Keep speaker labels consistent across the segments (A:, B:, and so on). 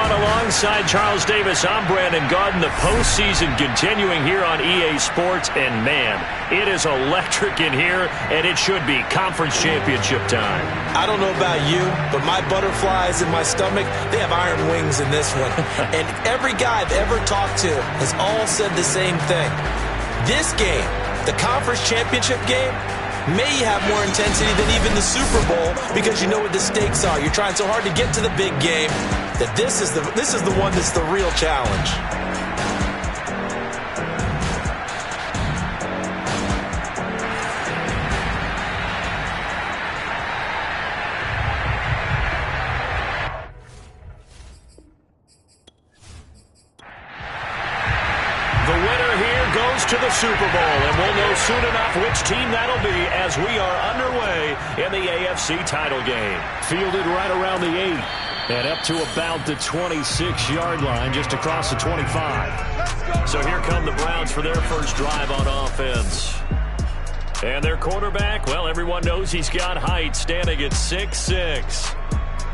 A: on alongside Charles Davis. I'm Brandon Garden. The postseason continuing here on EA Sports. And, man, it is electric in here, and it should be conference championship time.
B: I don't know about you, but my butterflies in my stomach, they have iron wings in this one. And every guy I've ever talked to has all said the same thing. This game, the conference championship game, may have more intensity than even the Super Bowl because you know what the stakes are. You're trying so hard to get to the big game that this is the one that's the real challenge.
A: To the Super Bowl, and we'll know soon enough which team that'll be as we are underway in the AFC title game. Fielded right around the 8 and up to about the 26-yard line, just across the 25. So here come the Browns for their first drive on offense. And their quarterback, well, everyone knows he's got height, standing at 6'6".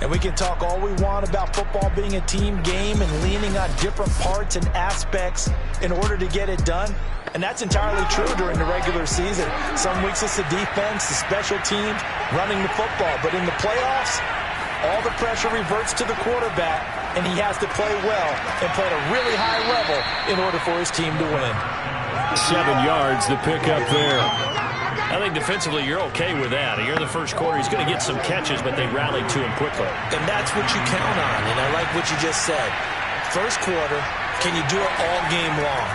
B: And we can talk all we want about football being a team game and leaning on different parts and aspects in order to get it done. And that's entirely true during the regular season. Some weeks it's the defense, the special teams, running the football. But in the playoffs, all the pressure reverts to the quarterback, and he has to play well and play at a really high level in order for his team to win.
A: 7 yards, the pickup there. I think defensively you're okay with that. Here in the first quarter, he's going to get some catches, but they rallied to him quickly.
B: And that's what you count on, and I like what you just said. First quarter, can you do it all game long?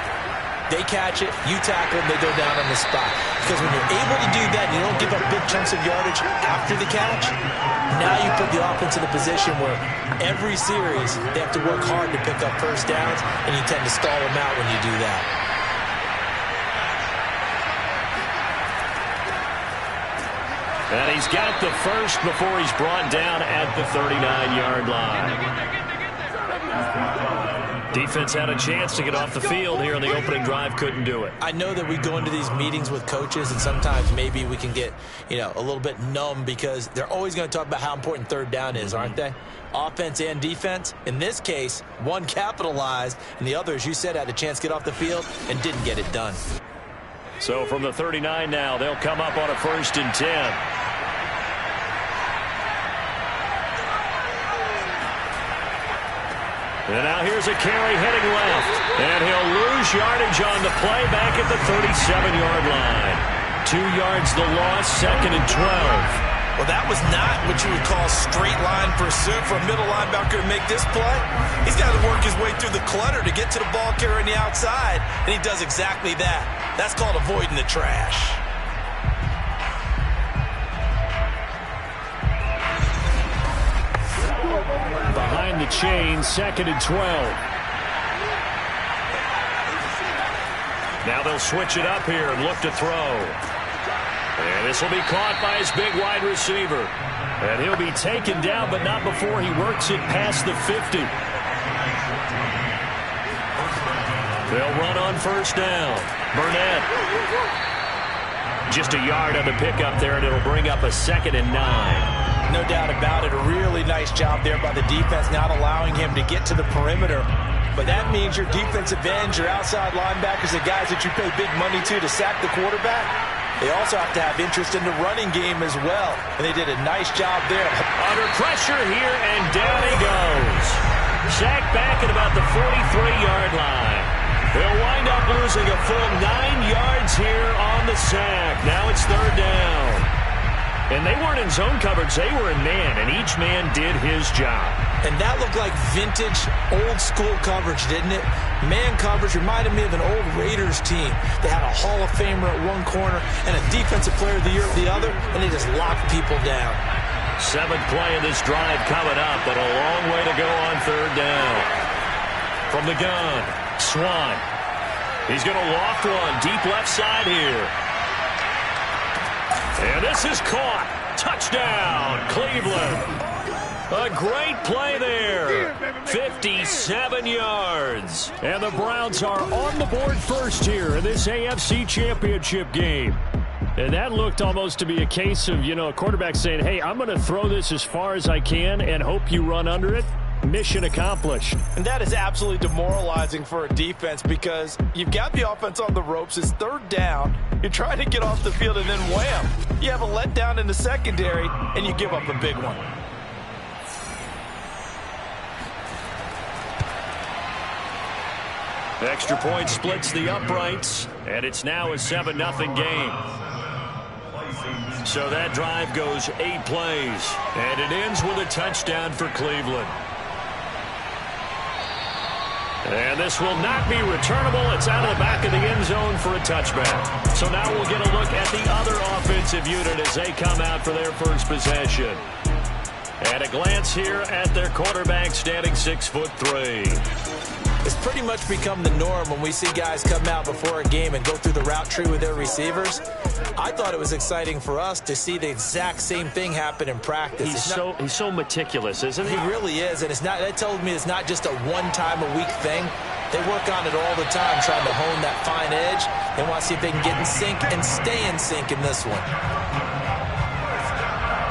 B: They catch it, you tackle them, they go down on the spot. Because when you're able to do that, and you don't give up big chunks of yardage after the catch, now you put the offense in a position where every series they have to work hard to pick up first downs, and you tend to stall them out when you do that.
A: And he's got the first before he's brought down at the 39-yard line. Defense had a chance to get off the field here on the opening drive, couldn't do it.
B: I know that we go into these meetings with coaches, and sometimes maybe we can get, a little bit numb because they're always going to talk about how important third down is, aren't they? Offense and defense. In this case, one capitalized, and the other, as you said, had a chance to get off the field and didn't get it done.
A: So from the 39 now, they'll come up on a 1st and 10. And now here's a carry heading left. And he'll lose yardage on the play back at the 37-yard line. 2 yards the loss, 2nd and 12.
B: Well, that was not what you would call straight line pursuit for a middle linebacker to make this play. He's got to work his way through the clutter to get to the ball carrier on the outside, and he does exactly that. That's called avoiding the trash.
A: Behind the chain, 2nd and 12. Now they'll switch it up here and look to throw. And this will be caught by his big wide receiver. And he'll be taken down, but not before he works it past the 50. They'll run on 1st down. Burnett. Just a yard on the pickup there, and it'll bring up a 2nd and 9.
B: No doubt about it. A really nice job there by the defense, not allowing him to get to the perimeter. But that means your defensive ends, your outside linebackers, the guys that you pay big money to sack the quarterback, they also have to have interest in the running game as well. And they did a nice job there.
A: Under pressure here, and down he goes. Sacked back at about the 43-yard line. They'll wind up losing a full 9 yards here on the sack. Now it's 3rd down. And they weren't in zone coverage. They were in man, and each man did his job.
B: And that looked like vintage, old-school coverage, didn't it? Man coverage reminded me of an old Raiders team. They had a Hall of Famer at one corner and a Defensive Player of the Year at the other, and they just locked people down.
A: 7th play of this drive coming up, but a long way to go on 3rd down. From the gun, Swan. He's going to loft one deep left side here. And this is caught. Touchdown, Cleveland. A great play there. 57 yards. And the Browns are on the board first here in this AFC Championship game. And that looked almost to be a case of, a quarterback saying, hey, I'm going to throw this as far as I can and hope you run under it. Mission accomplished.
B: And that is absolutely demoralizing for a defense because you've got the offense on the ropes. It's third down. You're trying to get off the field, and then wham, you have a letdown in the secondary, and you give up a big one.
A: Extra point splits the uprights, and it's now a 7-0 game. So that drive goes 8 plays, and it ends with a touchdown for Cleveland. And this will not be returnable. It's out of the back of the end zone for a touchback. So now we'll get a look at the other offensive unit as they come out for their first possession. And a glance here at their quarterback, standing 6'3".
B: It's pretty much become the norm when we see guys come out before a game and go through the route tree with their receivers. I thought it was exciting for us to see the exact same thing happen in practice.
A: He's so meticulous, isn't he?
B: He really is, and that tells me it's not just a one-time-a-week thing. They work on it all the time, trying to hone that fine edge. They want to see if they can get in sync and stay in sync in this one.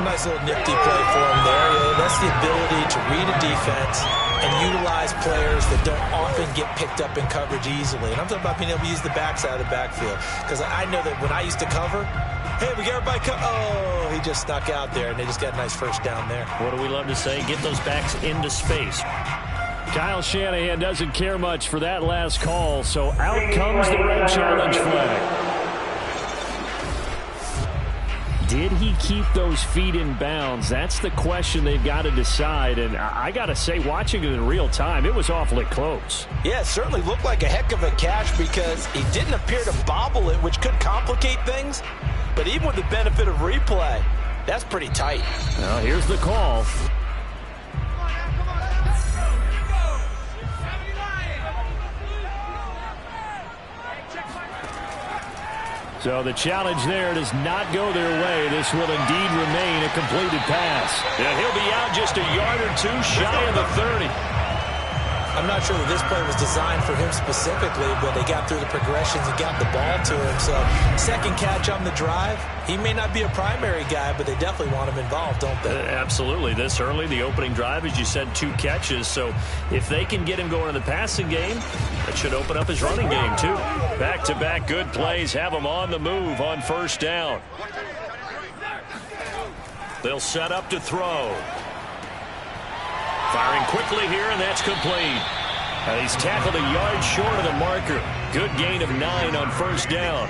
B: Nice little nifty play for him there. That's the ability to read a defense and utilize players that don't often get picked up in coverage easily. And I'm talking about being able to use the backside of the backfield. Because I know that when I used to cover, hey, we got everybody oh, he just snuck out there, and they just got a nice first down there.
A: What do we love to say? Get those backs into space. Kyle Shanahan doesn't care much for that last call, so out comes the red challenge flag. Did he keep those feet in bounds? That's the question they've got to decide. And I got to say, watching it in real time, it was awfully close.
B: Yeah, it certainly looked like a heck of a catch because he didn't appear to bobble it, which could complicate things. But even with the benefit of replay, that's pretty tight.
A: Well, here's the call. So the challenge there does not go their way. This will indeed remain a completed pass. And he'll be out just a yard or two shy of the 30.
B: I'm not sure that this play was designed for him specifically, but they got through the progressions and got the ball to him. So second catch on the drive. He may not be a primary guy, but they definitely want him involved, don't they?
A: Absolutely. This early, the opening drive, as you said, 2 catches. So if they can get him going in the passing game, that should open up his running game, too. Back-to-back good plays have him on the move on first down. They'll set up to throw. Firing quickly here, and that's complete. He's tackled a yard short of the marker. Good gain of 9 on first down.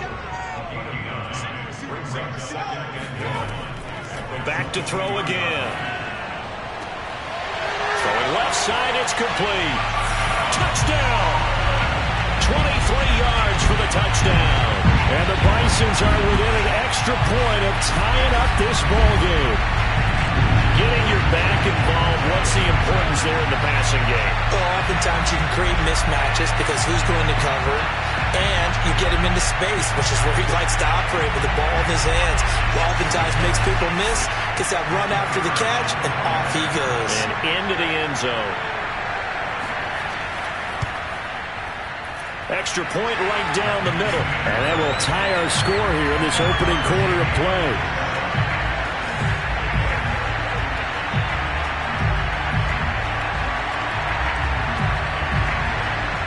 A: Back to throw again. Throwing left side, it's complete. Touchdown! 23 yards for the touchdown. And the Bisons are within an extra point of tying up this ball game. Getting your back involved, what's the importance there in the passing game?
B: Well, oftentimes you can create mismatches because who's going to cover, and you get him into space, which is where he likes to operate with the ball in his hands. Oftentimes makes people miss, gets that run after the catch, and off he goes.
A: And into the end zone. Extra point right down the middle. And that will tie our score here in this opening quarter of play.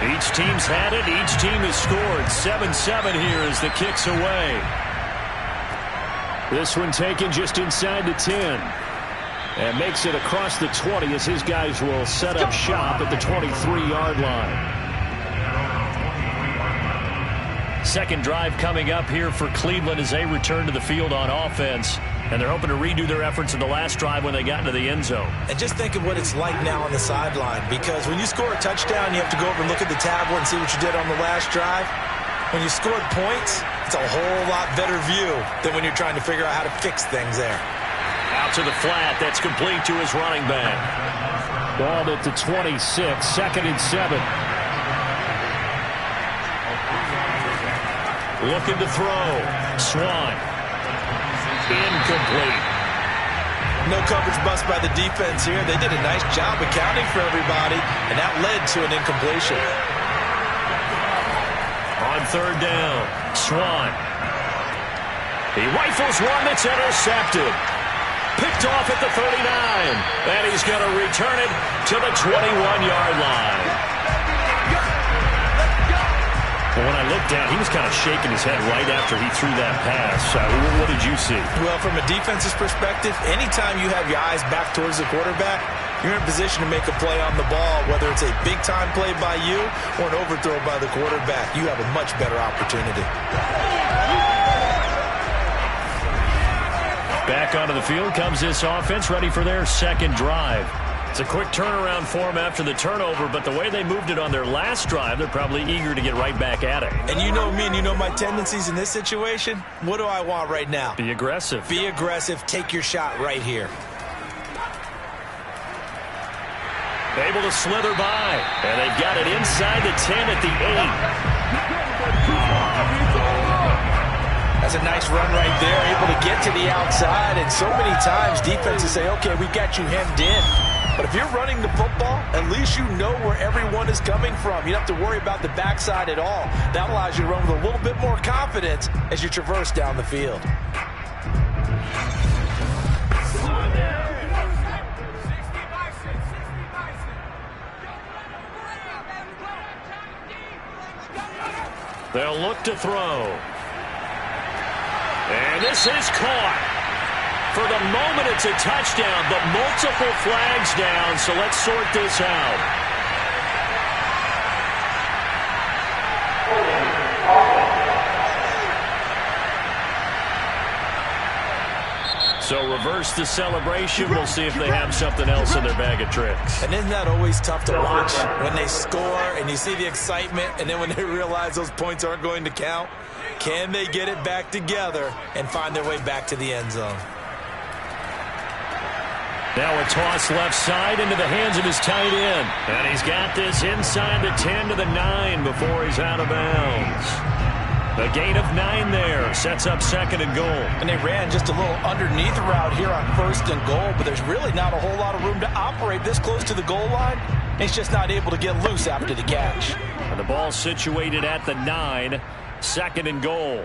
A: Each team's had it. Each team has scored. 7-7 here as the kick's away. This one taken just inside the 10. And makes it across the 20 as his guys will set up shop at the 23-yard line. Second drive coming up here for Cleveland as they return to the field on offense. And they're hoping to redo their efforts in the last drive when they got into the end zone.
B: And just think of what it's like now on the sideline. Because when you score a touchdown, you have to go over and look at the tablet and see what you did on the last drive. When you scored points, it's a whole lot better view than when you're trying to figure out how to fix things there.
A: Out to the flat. That's complete to his running back. Ball at the 26. 2nd and 7. Looking to throw. Swan. Incomplete.
B: No coverage bust by the defense here. They did a nice job accounting for everybody, and that led to an incompletion.
A: On third down, Swan. He rifles one that's intercepted. Picked off at the 39. And he he's going to return it to the 21-yard line. Well, when I looked down, he was kind of shaking his head right after he threw that pass. What did you see?
B: Well, from a defense's perspective, anytime you have your eyes back towards the quarterback, you're in a position to make a play on the ball, whether it's a big-time play by you or an overthrow by the quarterback. You have a much better opportunity.
A: Back onto the field comes this offense, ready for their second drive. It's a quick turnaround for them after the turnover, but the way they moved it on their last drive, they're probably eager to get right back at it.
B: And you know me and you know my tendencies in this situation. What do I want right now?
A: Be aggressive.
B: Be aggressive. Take your shot right here.
A: Able to slither by, and they've got it inside the 10 at the 8.
B: That's a nice run right there, able to get to the outside, and so many times defenses say, okay, we got you hemmed in. But if you're running the football, at least you know where everyone is coming from. You don't have to worry about the backside at all. That allows you to run with a little bit more confidence as you traverse down the field.
A: They'll look to throw. And this is caught. For the moment, it's a touchdown, but multiple flags down, so let's sort this out. So reverse the celebration. We'll see if they have something else in their bag of tricks.
B: And isn't that always tough to watch? When they score and you see the excitement, and then when they realize those points aren't going to count, can they get it back together and find their way back to the end zone?
A: Now a toss left side into the hands of his tight end. And he's got this inside the 10 to the 9 before he's out of bounds. A gain of 9 there. Sets up second and goal.
B: And they ran just a little underneath route here on first and goal, but there's really not a whole lot of room to operate this close to the goal line. He's just not able to get loose after the catch.
A: And the ball situated at the 9. Second and goal.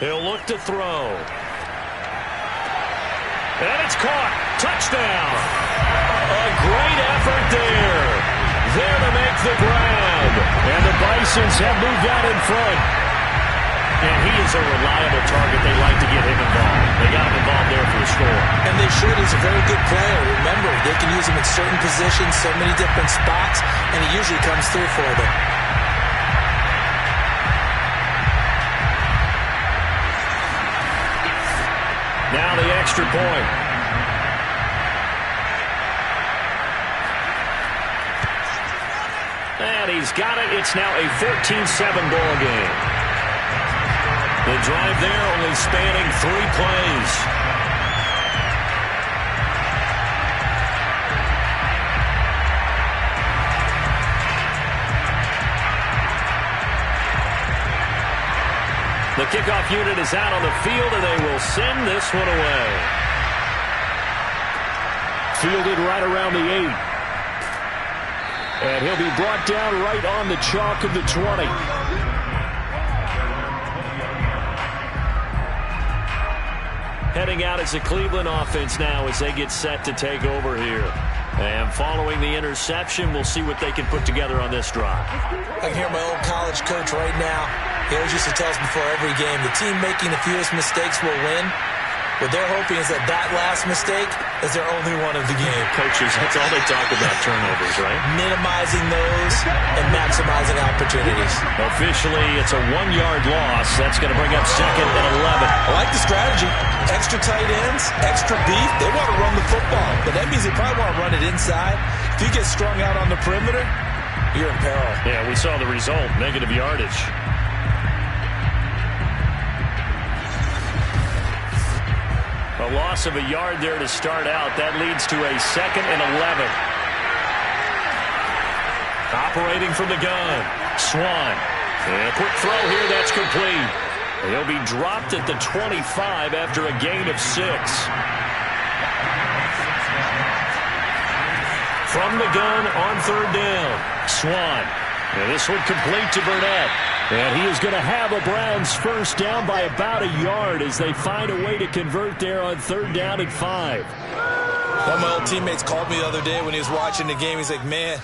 A: He'll look to throw. And it's caught. Touchdown. A great effort there. There to make the grab. And the Bisons have moved out in front. And he is a reliable target. They like to get him involved. They got him involved there for the score.
B: And they should. He's a very good player. Remember, they can use him in certain positions, so many different spots, and he usually comes through for them.
A: Now the extra point. And he's got it. It's now a 14-7 ball game. The drive there only spanning 3 plays. The kickoff unit is out on the field, and they will send this one away. Fielded right around the 8. And he'll be brought down right on the chalk of the 20. Heading out as a Cleveland offense now as they get set to take over here. And following the interception, we'll see what they can put together on this drive.
B: I can hear my old college coach right now. He always used to tell us before every game, the team making the fewest mistakes will win. What they're hoping is that that last mistake is their only one of the game.
A: Coaches, that's all they talk about, turnovers, right?
B: Minimizing those and maximizing opportunities.
A: Officially, it's a 1-yard loss. That's going to bring up second and 11.
B: I like the strategy. Extra tight ends, extra beef. They want to run the football, but that means they probably want to run it inside. If you get strung out on the perimeter, you're in peril.
A: Yeah, we saw the result, negative yardage. A loss of a yard there to start out. That leads to a second and 11. Operating from the gun. Swan. And a quick throw here. That's complete. He'll be dropped at the 25 after a gain of 6. From the gun on third down. Swan. And this one complete to Burnett. And he is going to have a Browns first down by about a yard as they find a way to convert there on 3rd down and 5.
B: One of my old teammates called me the other day when he was watching the game. He's like, man,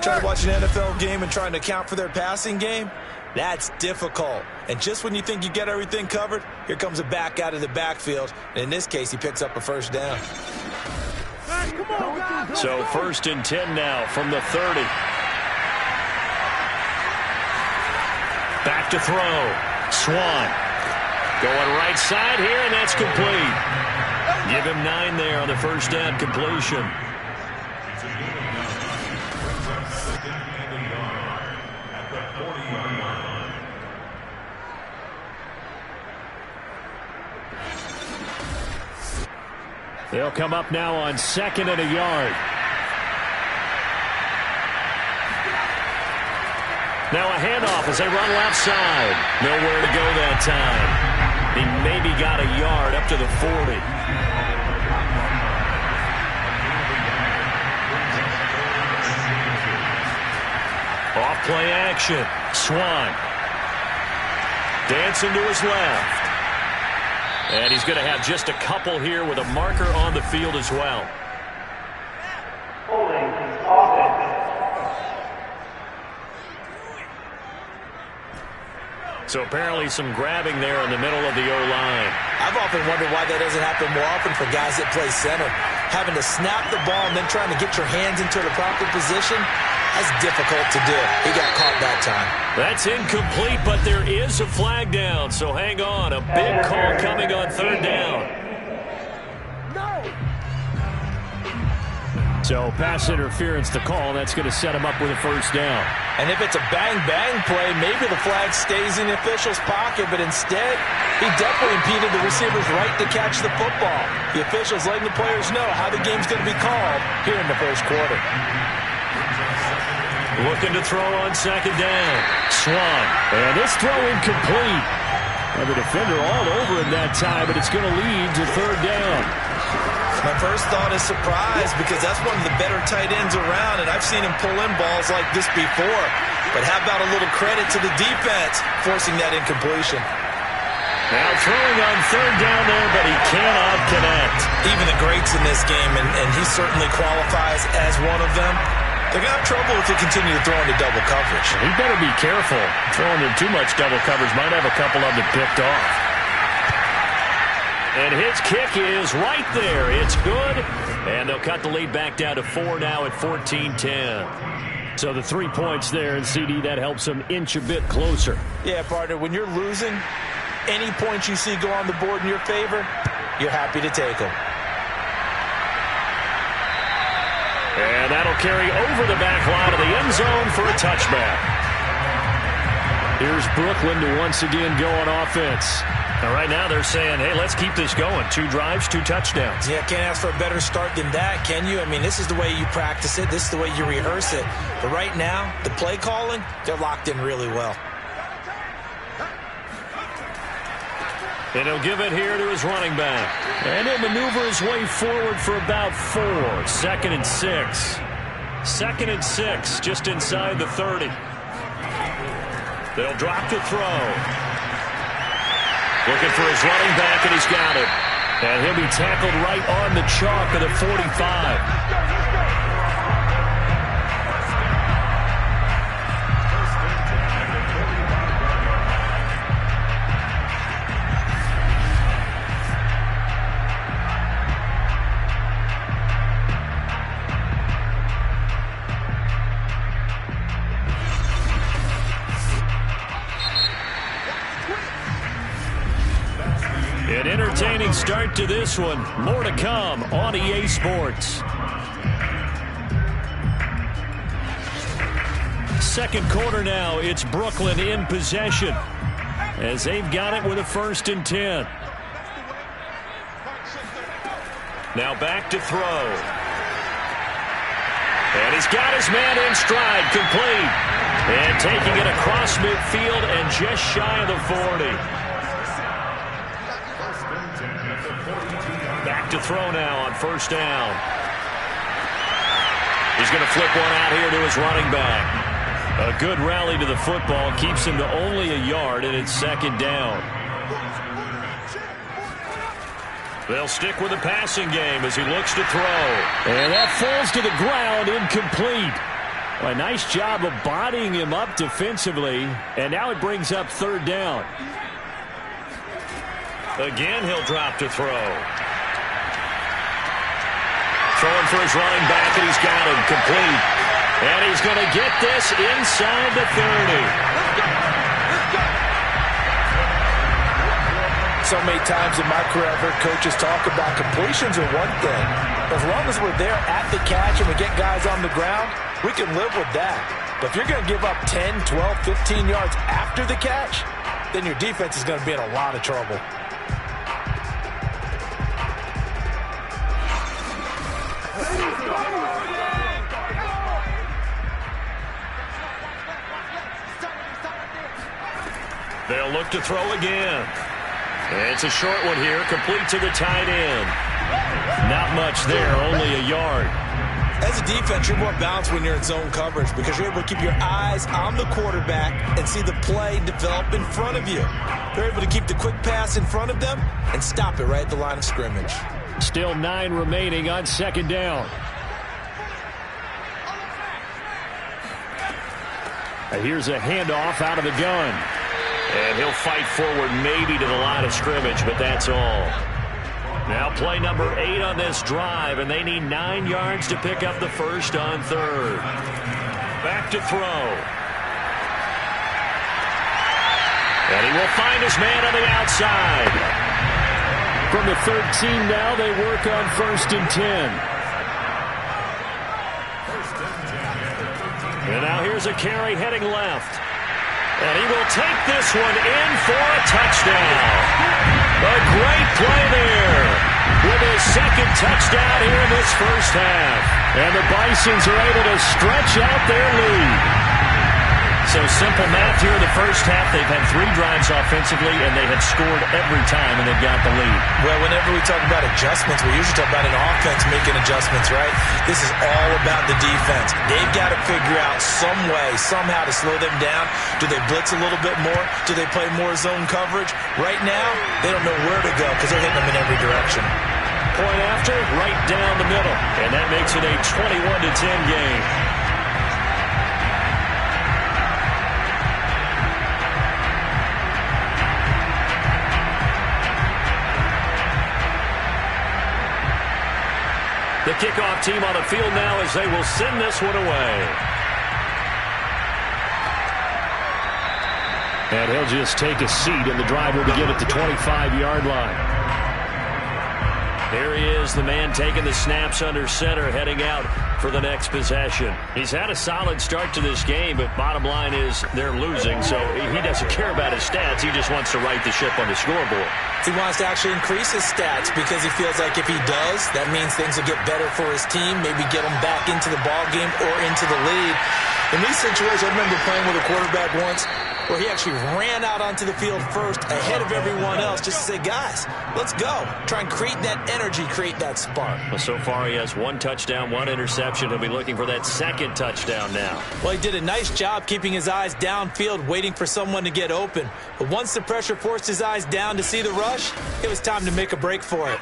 B: trying to watch an NFL game and trying to account for their passing game, that's difficult. And just when you think you get everything covered, here comes a back out of the backfield. And in this case, he picks up a first down.
A: So 1st and 10 now from the 30. Back to throw. Swan. Going right side here, and that's complete. Give him 9 there on the first down completion. They'll come up now on 2nd and a yard. Now a handoff as they run left side. Nowhere to go that time. He maybe got a yard up to the 40. Off play action. Swan. Dancing to his left. And he's going to have just a couple here with a marker on the field as well. So apparently some grabbing there in the middle of the O-line.
B: I've often wondered why that doesn't happen more often for guys that play center. Having to snap the ball and then trying to get your hands into the proper position, that's difficult to do. He got caught that time.
A: That's incomplete, but there is a flag down, so hang on. A big call coming on 3rd down. So pass interference to call. That's going to set him up with a first down.
B: And if it's a bang-bang play, maybe the flag stays in the official's pocket, but instead, he definitely impeded the receiver's right to catch the football. The official's letting the players know how the game's going to be called here in the first quarter.
A: Looking to throw on 2nd down. Swan. And this throw incomplete. And the defender all over him that time, but it's going to lead to 3rd down.
B: My first thought is surprise because that's one of the better tight ends around, and I've seen him pull in balls like this before. But how about a little credit to the defense forcing that incompletion?
A: Now throwing on 3rd down there, but he cannot connect.
B: Even the greats in this game, and he certainly qualifies as one of them, they're going to have trouble if they continue to throw into double coverage.
A: He better be careful. Throwing in too much double coverage might have a couple of them picked off. And his kick is right there. It's good. And they'll cut the lead back down to 4 now at 14-10. So the 3 points there, and CD, that helps them inch a bit closer.
B: Yeah, partner, when you're losing, any points you see go on the board in your favor, you're happy to take them.
A: And that'll carry over the back line of the end zone for a touchback. Here's Brooklyn to once again go on offense. Now, right now they're saying, hey, let's keep this going. 2 drives, 2 touchdowns.
B: Yeah, can't ask for a better start than that, can you? I mean, this is the way you practice it. This is the way you rehearse it. But right now, the play calling, they're locked in really well.
A: And he'll give it here to his running back. And he'll maneuver his way forward for about 4. 2nd and 6. 2nd and 6, just inside the 30. They'll drop to throw. Looking for his running back, and he's got it. And he'll be tackled right on the chalk of the 45. An entertaining start to this one. More to come on EA Sports. Second quarter now. It's Brooklyn in possession as they've got it with a 1st and 10. Now back to throw. And he's got his man in stride, complete. And taking it across midfield and just shy of the 40. Back to throw now on 1st down. He's going to flip one out here to his running back. A good rally to the football keeps him to only a yard, and it's second down. They'll stick with the passing game as he looks to throw. And that falls to the ground, incomplete. A nice job of bodying him up defensively, and now it brings up third down. Again, he'll drop to throw. Throwing for his running back, and he's got him complete. And he's going to get this inside the 30.
B: So many times in my career I've heard coaches talk about completions are one thing. As long as we're there at the catch and we get guys on the ground, we can live with that. But if you're going to give up 10, 12, 15 yards after the catch, then your defense is going to be in a lot of trouble.
A: They'll look to throw again. It's a short one here, complete to the tight end. Not much there, only a yard.
B: As a defense, you're more balanced when you're in zone coverage because you're able to keep your eyes on the quarterback and see the play develop in front of you. They're able to keep the quick pass in front of them and stop it right at the line of scrimmage.
A: Still 9 remaining on second down. Here's a handoff out of the gun. And he'll fight forward maybe to the line of scrimmage, but that's all. Now play number 8 on this drive, and they need 9 yards to pick up the first on third. Back to throw. And he will find his man on the outside. From the 13 now, they work on first and 10. And now here's a carry heading left. And he will take this one in for a touchdown. A great play there with his second touchdown here in this first half. And the Bisons are able to stretch out their lead. So simple math here in the first half. They've had 3 drives offensively, and they have scored every time, and they've got the lead.
B: Well, whenever we talk about adjustments, we usually talk about an offense making adjustments, right? This is all about the defense. They've got to figure out some way, somehow to slow them down. Do they blitz a little bit more? Do they play more zone coverage? Right now, they don't know where to go because they're hitting them in every direction.
A: Point after, right down the middle. And that makes it a 21-10 game. The kickoff team on the field now as they will send this one away. And he'll just take a seat, and the drive will begin at the 25-yard line. There he is, the man taking the snaps under center, heading out for the next possession. He's had a solid start to this game, but bottom line is they're losing, so he doesn't care about his stats. He just wants to right the ship on the scoreboard.
B: He wants to actually increase his stats because he feels like if he does, that means things will get better for his team, maybe get him back into the ball game or into the lead. In these situations, I remember playing with a quarterback once where he actually ran out onto the field first ahead of everyone else just to say, guys, let's go. Try and create that energy, create that spark.
A: Well, so far he has 1 touchdown, 1 interception. He'll be looking for that second touchdown now.
B: Well, he did a nice job keeping his eyes downfield, waiting for someone to get open. But once the pressure forced his eyes down to see the rush, it was time to make a break for it.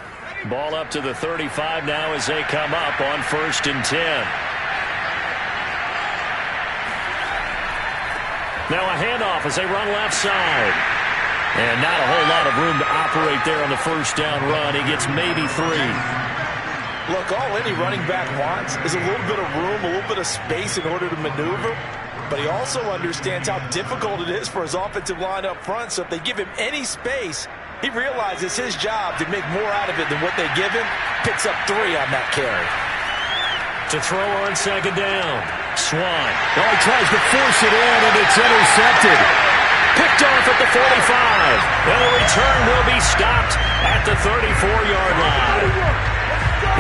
A: Ball up to the 35 now as they come up on first and 10. Now a handoff as they run left side. And not a whole lot of room to operate there on the first down run. He gets maybe 3.
B: Look, all any running back wants is a little bit of room, a little bit of space in order to maneuver. But he also understands how difficult it is for his offensive line up front. So if they give him any space, he realizes his job to make more out of it than what they give him. Picks up 3 on that carry.
A: To throw on second down. Swan. Well, he tries to force it in, and it's intercepted. Picked off at the 45. And the return will be stopped at the 34-yard line.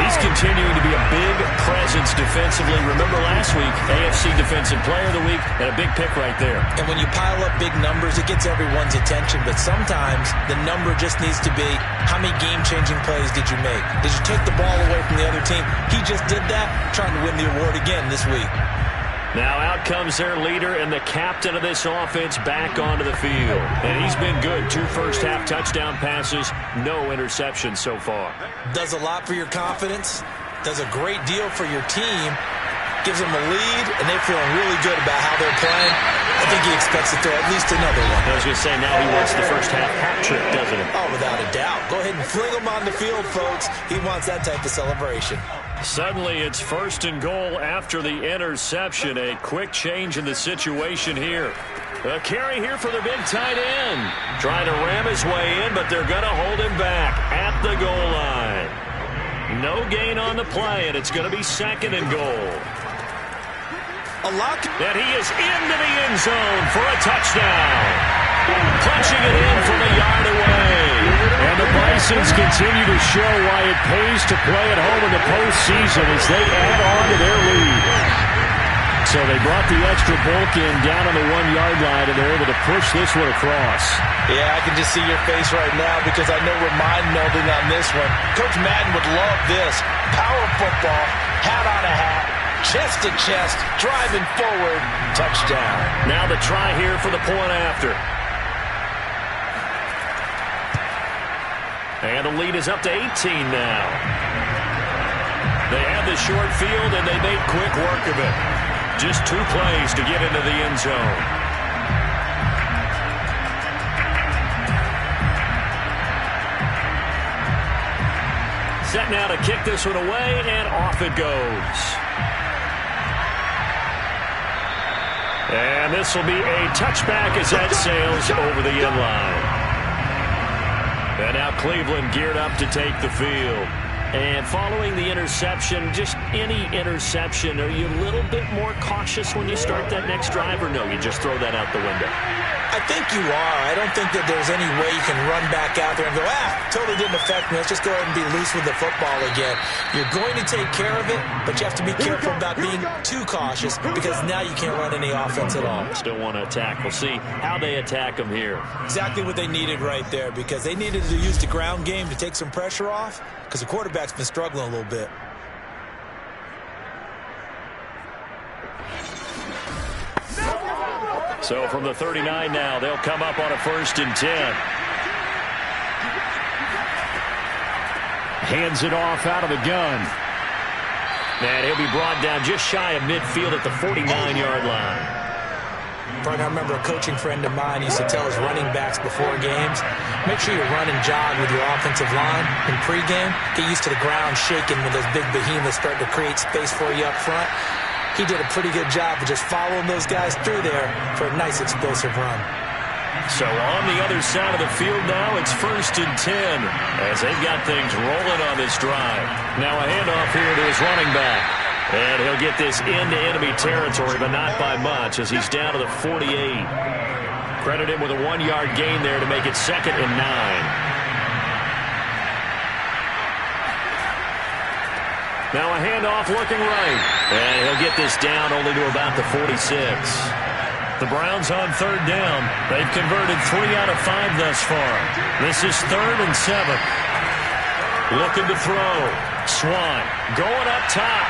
A: He's continuing to be a big presence defensively. Remember last week, AFC Defensive Player of the Week, and a big pick right there.
B: And when you pile up big numbers, it gets everyone's attention. But sometimes the number just needs to be, how many game-changing plays did you make? Did you take the ball away from the other team? He just did that, trying to win the award again this week.
A: Now out comes their leader and the captain of this offense back onto the field. And he's been good. 2 first-half touchdown passes, no interceptions so far.
B: Does a lot for your confidence. Does a great deal for your team. Gives them a lead, and they're feeling really good about how they're playing. I think he expects to throw at least another one.
A: I was going to say, now he wants the first-half hat trick, doesn't he?
B: Oh, without a doubt. Go ahead and fling him on the field, folks. He wants that type of celebration.
A: Suddenly, it's 1st and goal after the interception. A quick change in the situation here. A carry here for the big tight end. Trying to ram his way in, but they're going to hold him back at the goal line. No gain on the play, and it's going to be 2nd and goal. And he is into the end zone for a touchdown. Punching it in from a yard away. And the Bisons continue to show why it pays to play at home in the postseason as they add on to their lead. So they brought the extra bulk in down on the 1-yard line, and they're able to push this one across.
B: Yeah, I can just see your face right now because I know we're mind-melding on this one. Coach Madden would love this. Power football, hat on a hat, chest to chest, driving forward, touchdown.
A: Now the try here for the point after. And the lead is up to 18 now. They have the short field, and they made quick work of it. Just 2 plays to get into the end zone. Set now to kick this one away, and off it goes. And this will be a touchback as that sails over the end line. And now Cleveland geared up to take the field. And following the interception, just any interception, are you a little bit more cautious when you start that next drive, or no, you just throw that out the window?
B: I think you are. I don't think that there's any way you can run back out there and go, totally didn't affect me. Let's just go ahead and be loose with the football again. You're going to take care of it, but you have to be careful about being too cautious because now you can't run any offense at all.
A: Still want to attack. We'll see how they attack them here.
B: Exactly what they needed right there because they needed to use the ground game to take some pressure off because the quarterback's been struggling a little bit.
A: So from the 39 now, they'll come up on a 1st and 10. Hands it off out of the gun. And he'll be brought down just shy of midfield at the 49-yard line.
B: Brian, I remember a coaching friend of mine used to tell his running backs before games, make sure you run and jog with your offensive line in pregame. Get used to the ground shaking when those big behemoths start to create space for you up front. He did a pretty good job of just following those guys through there for a nice explosive run.
A: So on the other side of the field now, it's 1st and 10 as they've got things rolling on this drive. Now a handoff here to his running back. And he'll get this into enemy territory, but not by much as he's down to the 48. Credit him with a 1-yard gain there to make it 2nd and 9. Now a handoff looking right. And he'll get this down only to about the 46. The Browns on 3rd down. They've converted 3 out of 5 thus far. This is 3rd and 7. Looking to throw. Swan going up top.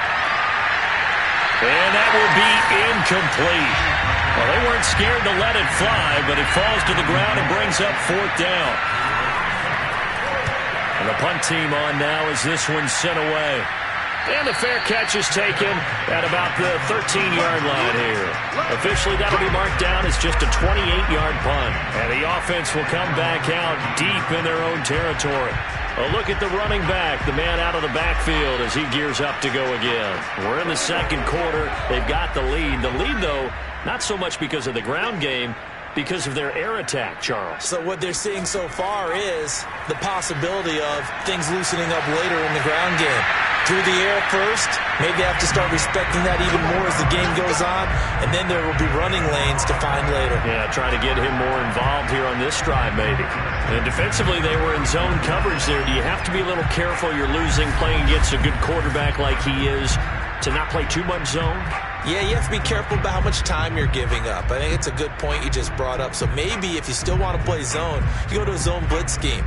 A: And that will be incomplete. Well, they weren't scared to let it fly, but it falls to the ground and brings up 4th down. And the punt team on now as this one's sent away. And the fair catch is taken at about the 13-yard line here. Officially, that'll be marked down as just a 28-yard punt. And the offense will come back out deep in their own territory. A look at the running back, the man out of the backfield as he gears up to go again. We're in the 2nd quarter. They've got the lead. The lead, though, not so much because of the ground game, because of their air attack, Charles.
B: So what they're seeing so far is the possibility of things loosening up later in the ground game. Through the air first, maybe they have to start respecting that even more as the game goes on, and then there will be running lanes to find later.
A: Yeah, try to get him more involved here on this drive, maybe. And defensively, they were in zone coverage there. Do you have to be a little careful? You're losing playing against a good quarterback like he is to not play too much zone?
B: Yeah, you have to be careful about how much time you're giving up. I think it's a good point you just brought up. So maybe if you still want to play zone, you go to a zone blitz scheme.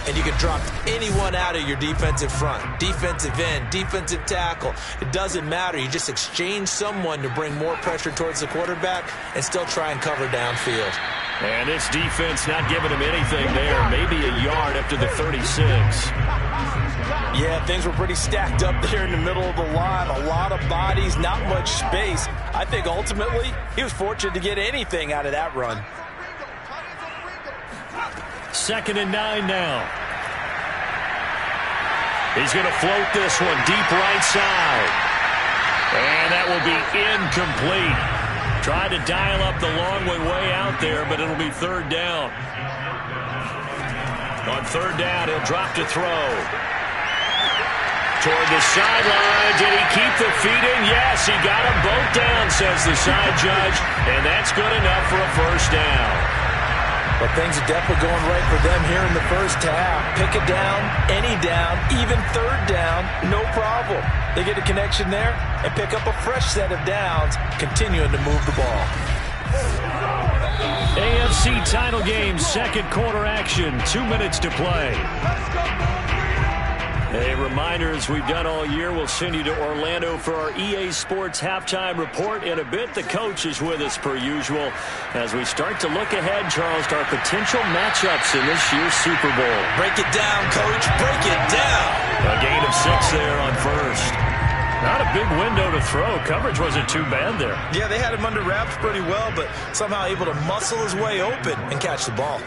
B: And you can drop anyone out of your defensive front. Defensive end, defensive tackle. It doesn't matter. You just exchange someone to bring more pressure towards the quarterback and still try and cover downfield.
A: And this defense not giving him anything there. Maybe a yard up to the 36.
B: Yeah, things were pretty stacked up there in the middle of the line. A lot of bodies, not much space. I think ultimately he was fortunate to get anything out of that run.
A: 2nd and 9 now. He's going to float this one deep right side. And that will be incomplete. Tried to dial up the long way out there, but it'll be 3rd down. On 3rd down, he'll drop to throw. Toward the sideline. Did he keep the feet in? Yes, he got them both down, says the side judge. And that's good enough for a 1st down.
B: But things are definitely going right for them here in the first half. Pick a down, any down, even 3rd down, no problem. They get a connection there and pick up a fresh set of downs, continuing to move the ball.
A: AFC title game, 2nd quarter action, 2 minutes to play. A reminder, as we've done all year, we'll send you to Orlando for our EA Sports halftime report. In a bit, the coach is with us per usual as we start to look ahead, Charles, to our potential matchups in this year's Super Bowl.
B: Break it down, Coach. Break it down.
A: A gain of 6 there on 1st. Not a big window to throw. Coverage wasn't too bad there.
B: Yeah, they had him under wraps pretty well, but somehow able to muscle his way open and catch the ball.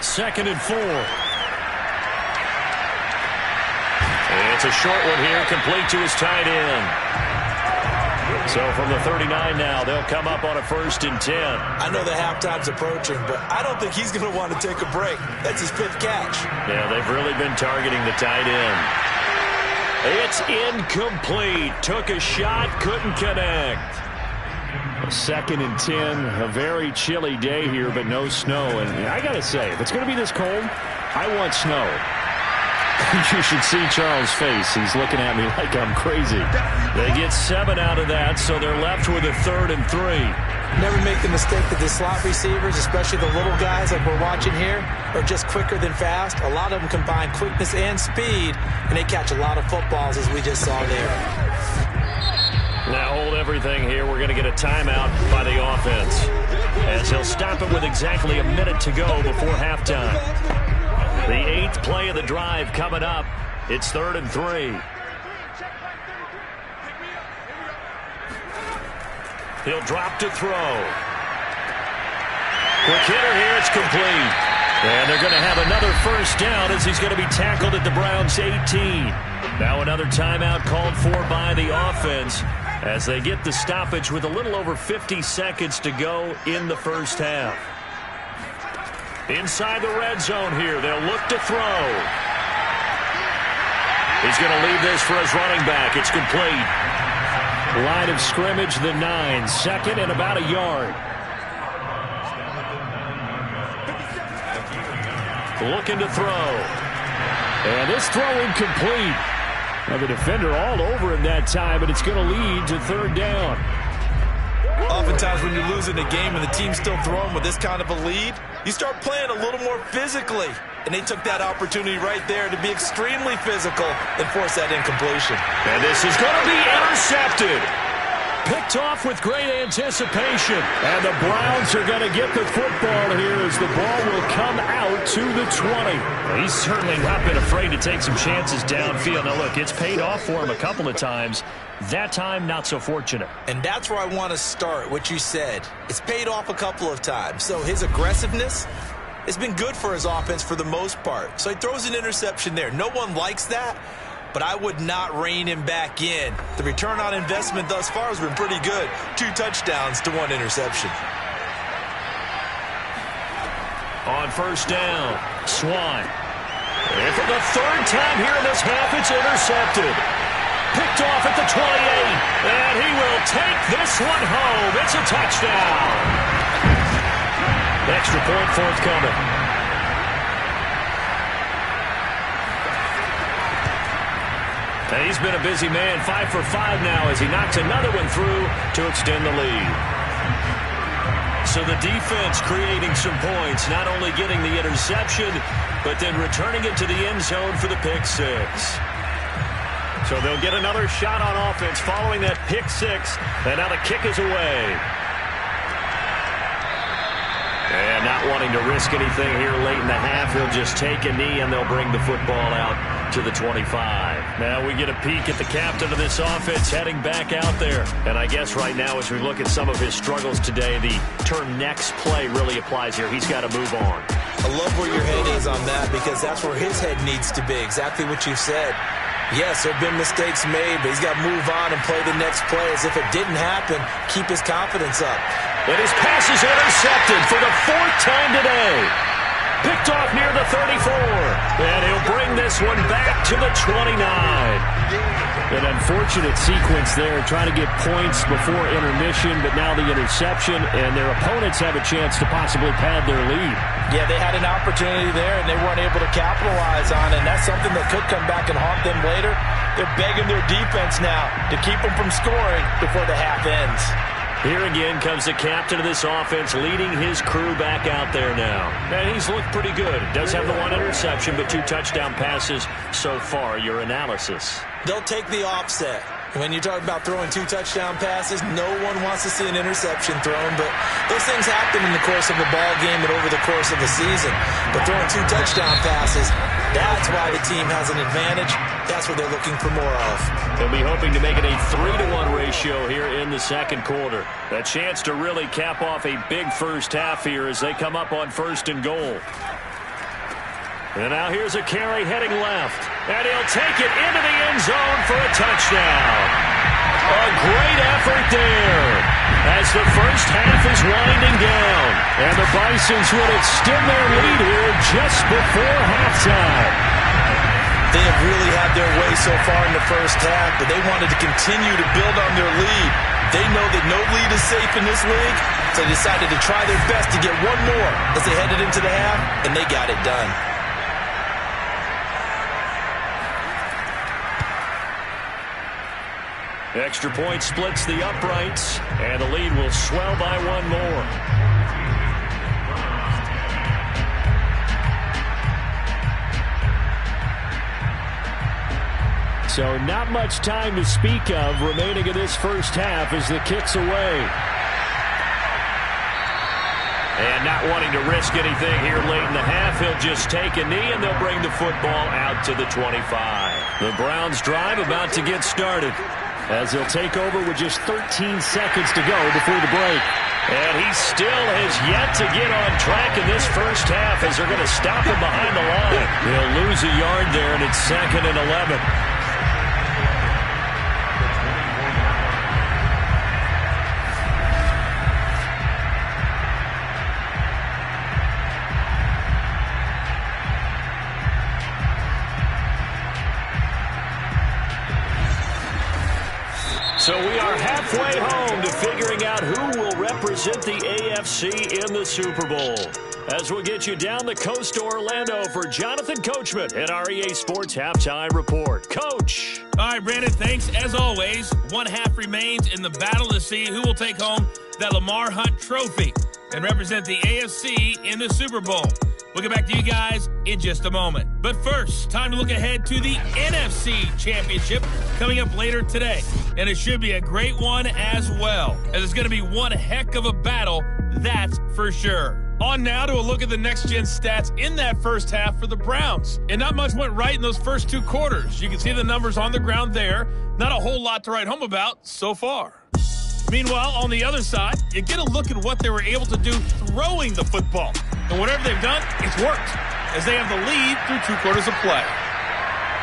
A: 2nd and 4. It's a short one here, complete to his tight end. So from the 39 now, they'll come up on a 1st and 10.
B: I know the halftime's approaching, but I don't think he's going to want to take a break. That's his 5th catch.
A: Yeah, they've really been targeting the tight end. It's incomplete. Took a shot, couldn't connect. 2nd and 10, a very chilly day here, but no snow. And I got to say, if it's going to be this cold, I want snow. You should see Charles' face. He's looking at me like I'm crazy. They get 7 out of that, so they're left with a 3rd and 3.
B: Never make the mistake that the slot receivers, especially the little guys like we're watching here, are just quicker than fast. A lot of them combine quickness and speed, and they catch a lot of footballs, as we just saw there.
A: Now hold everything here. We're going to get a timeout by the offense, as he'll stop it with exactly a minute to go before halftime. The 8th play of the drive coming up. It's 3rd and 3. He'll drop to throw. Quick hitter here. It's complete. And they're going to have another 1st down as he's going to be tackled at the Browns' 18. Now another timeout called for by the offense as they get the stoppage with a little over 50 seconds to go in the first half. Inside the red zone here. They'll look to throw. He's going to leave this for his running back. It's complete. Line of scrimmage, the 9. 2nd and about a yard. Looking to throw. And this throw incomplete. Now the defender all over him that time, but it's going to lead to 3rd down.
B: Oftentimes when you're losing a game and the team's still throwing with this kind of a lead, you start playing a little more physically. And they took that opportunity right there to be extremely physical and force that incompletion.
A: And this is going to be intercepted. Picked off with great anticipation. And the Browns are going to get the football here as the ball will come out to the 20. Well, he's certainly not been afraid to take some chances downfield. Now, look, it's paid off for him a couple of times. That time, not so fortunate.
B: And that's where I want to start, what you said. It's paid off a couple of times. So his aggressiveness has been good for his offense for the most part. So he throws an interception there. No one likes that, but I would not rein him back in. The return on investment thus far has been pretty good. 2 touchdowns to 1 interception.
A: On 1st down, Swan. And for the 3rd time here in this half, it's intercepted. Picked off at the 28, and he will take this one home. It's a touchdown. Extra point forthcoming. And he's been a busy man, 5 for 5 now as he knocks another one through to extend the lead. So the defense creating some points, not only getting the interception, but then returning it to the end zone for the pick six. So they'll get another shot on offense following that pick six, and now the kick is away. And not wanting to risk anything here late in the half, he'll just take a knee and they'll bring the football out to the 25. Now we get a peek at the captain of this offense heading back out there. And I guess right now as we look at some of his struggles today, the term next play really applies here. He's got to move on.
B: I love where your head is on that because that's where his head needs to be. Exactly what you said. Yes, there have been mistakes made, but he's got to move on and play the next play as if it didn't happen. Keep his confidence up.
A: And his pass is intercepted for the 4th time today. Picked off near the 34. And he'll bring this one back to the 29. An unfortunate sequence there, trying to get points before intermission, but now the interception, and their opponents have a chance to possibly pad their lead.
B: Yeah, they had an opportunity there, and they weren't able to capitalize on it, and that's something that could come back and haunt them later. They're begging their defense now to keep them from scoring before the half ends.
A: Here again comes the captain of this offense leading his crew back out there now. And he's looked pretty good. Does have the 1 interception, but 2 touchdown passes so far. Your analysis?
B: They'll take the offset. When you talk about throwing 2 touchdown passes, no one wants to see an interception thrown, but those things happen in the course of a ball game and over the course of the season. But throwing 2 touchdown passes, that's why the team has an advantage. That's what they're looking for more of.
A: They'll be hoping to make it a 3-to-1 ratio here in the second quarter. A chance to really cap off a big first half here as they come up on 1st and goal. And now here's a carry heading left. And he'll take it into the end zone for a touchdown. A great effort there as the first half is winding down. And the Bisons will extend their lead here just before halftime.
B: They have really had their way so far in the first half, but they wanted to continue to build on their lead. They know that no lead is safe in this league, so they decided to try their best to get one more as they headed into the half, and they got it done.
A: Extra point splits the uprights, and the lead will swell by 1 more. So not much time to speak of remaining in this first half as the kick's away. And not wanting to risk anything here late in the half, he'll just take a knee and they'll bring the football out to the 25. The Browns drive about to get started as they'll take over with just 13 seconds to go before the break. And he still has yet to get on track in this first half as they're going to stop him behind the line. He'll lose a yard there, and it's 2nd and 11. So we are halfway home to figuring out who will represent the AFC in the Super Bowl. As we'll get you down the coast to Orlando for Jonathan Coachman at our EA Sports Halftime Report. Coach.
C: All right, Brandon, thanks. As always, 1 half remains in the battle to see who will take home that Lamar Hunt trophy and represent the AFC in the Super Bowl. We'll get back to you guys in just a moment. But first, time to look ahead to the NFC Championship coming up later today. And it should be a great one as well, as it's going to be one heck of a battle, that's for sure. On now to a look at the next-gen stats in that first half for the Browns. And not much went right in those first 2 quarters. You can see the numbers on the ground there. Not a whole lot to write home about so far. Meanwhile, on the other side, you get a look at what they were able to do throwing the football. And whatever they've done, it's worked, as they have the lead through 2 quarters of play.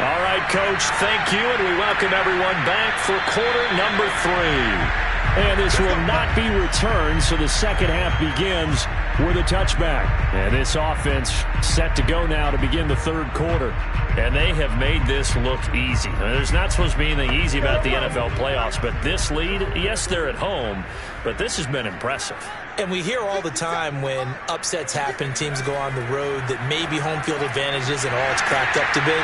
A: All right, Coach, thank you, and we welcome everyone back for quarter number 3. And this will not be returned, so the second half begins with a touchback. And this offense set to go now to begin the 3rd quarter. And they have made this look easy. There's not supposed to be anything easy about the NFL playoffs, but this lead, yes, they're at home, but this has been impressive.
B: And we hear all the time when upsets happen, teams go on the road, that maybe home field advantage isn't all it's cracked up to be.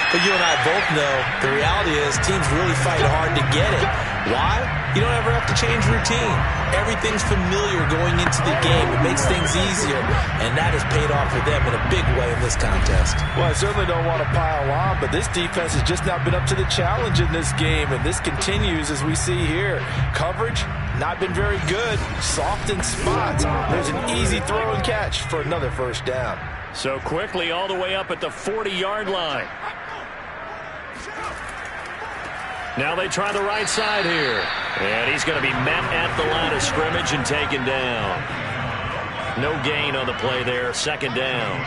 B: But you and I both know the reality is teams really fight hard to get it. Why? You don't ever have to change routine. Everything's familiar going into the game. It makes things easier, and that has paid off for them in a big way in this contest.
D: Well, I certainly don't want to pile on, but this defense has just not been up to the challenge in this game, and this continues as we see here. Coverage, not been very good. Soft in spots. There's an easy throw and catch for another first down.
A: So quickly all the way up at the 40-yard line. Now they try the right side here. And he's going to be met at the line of scrimmage and taken down. No gain on the play there. Second down.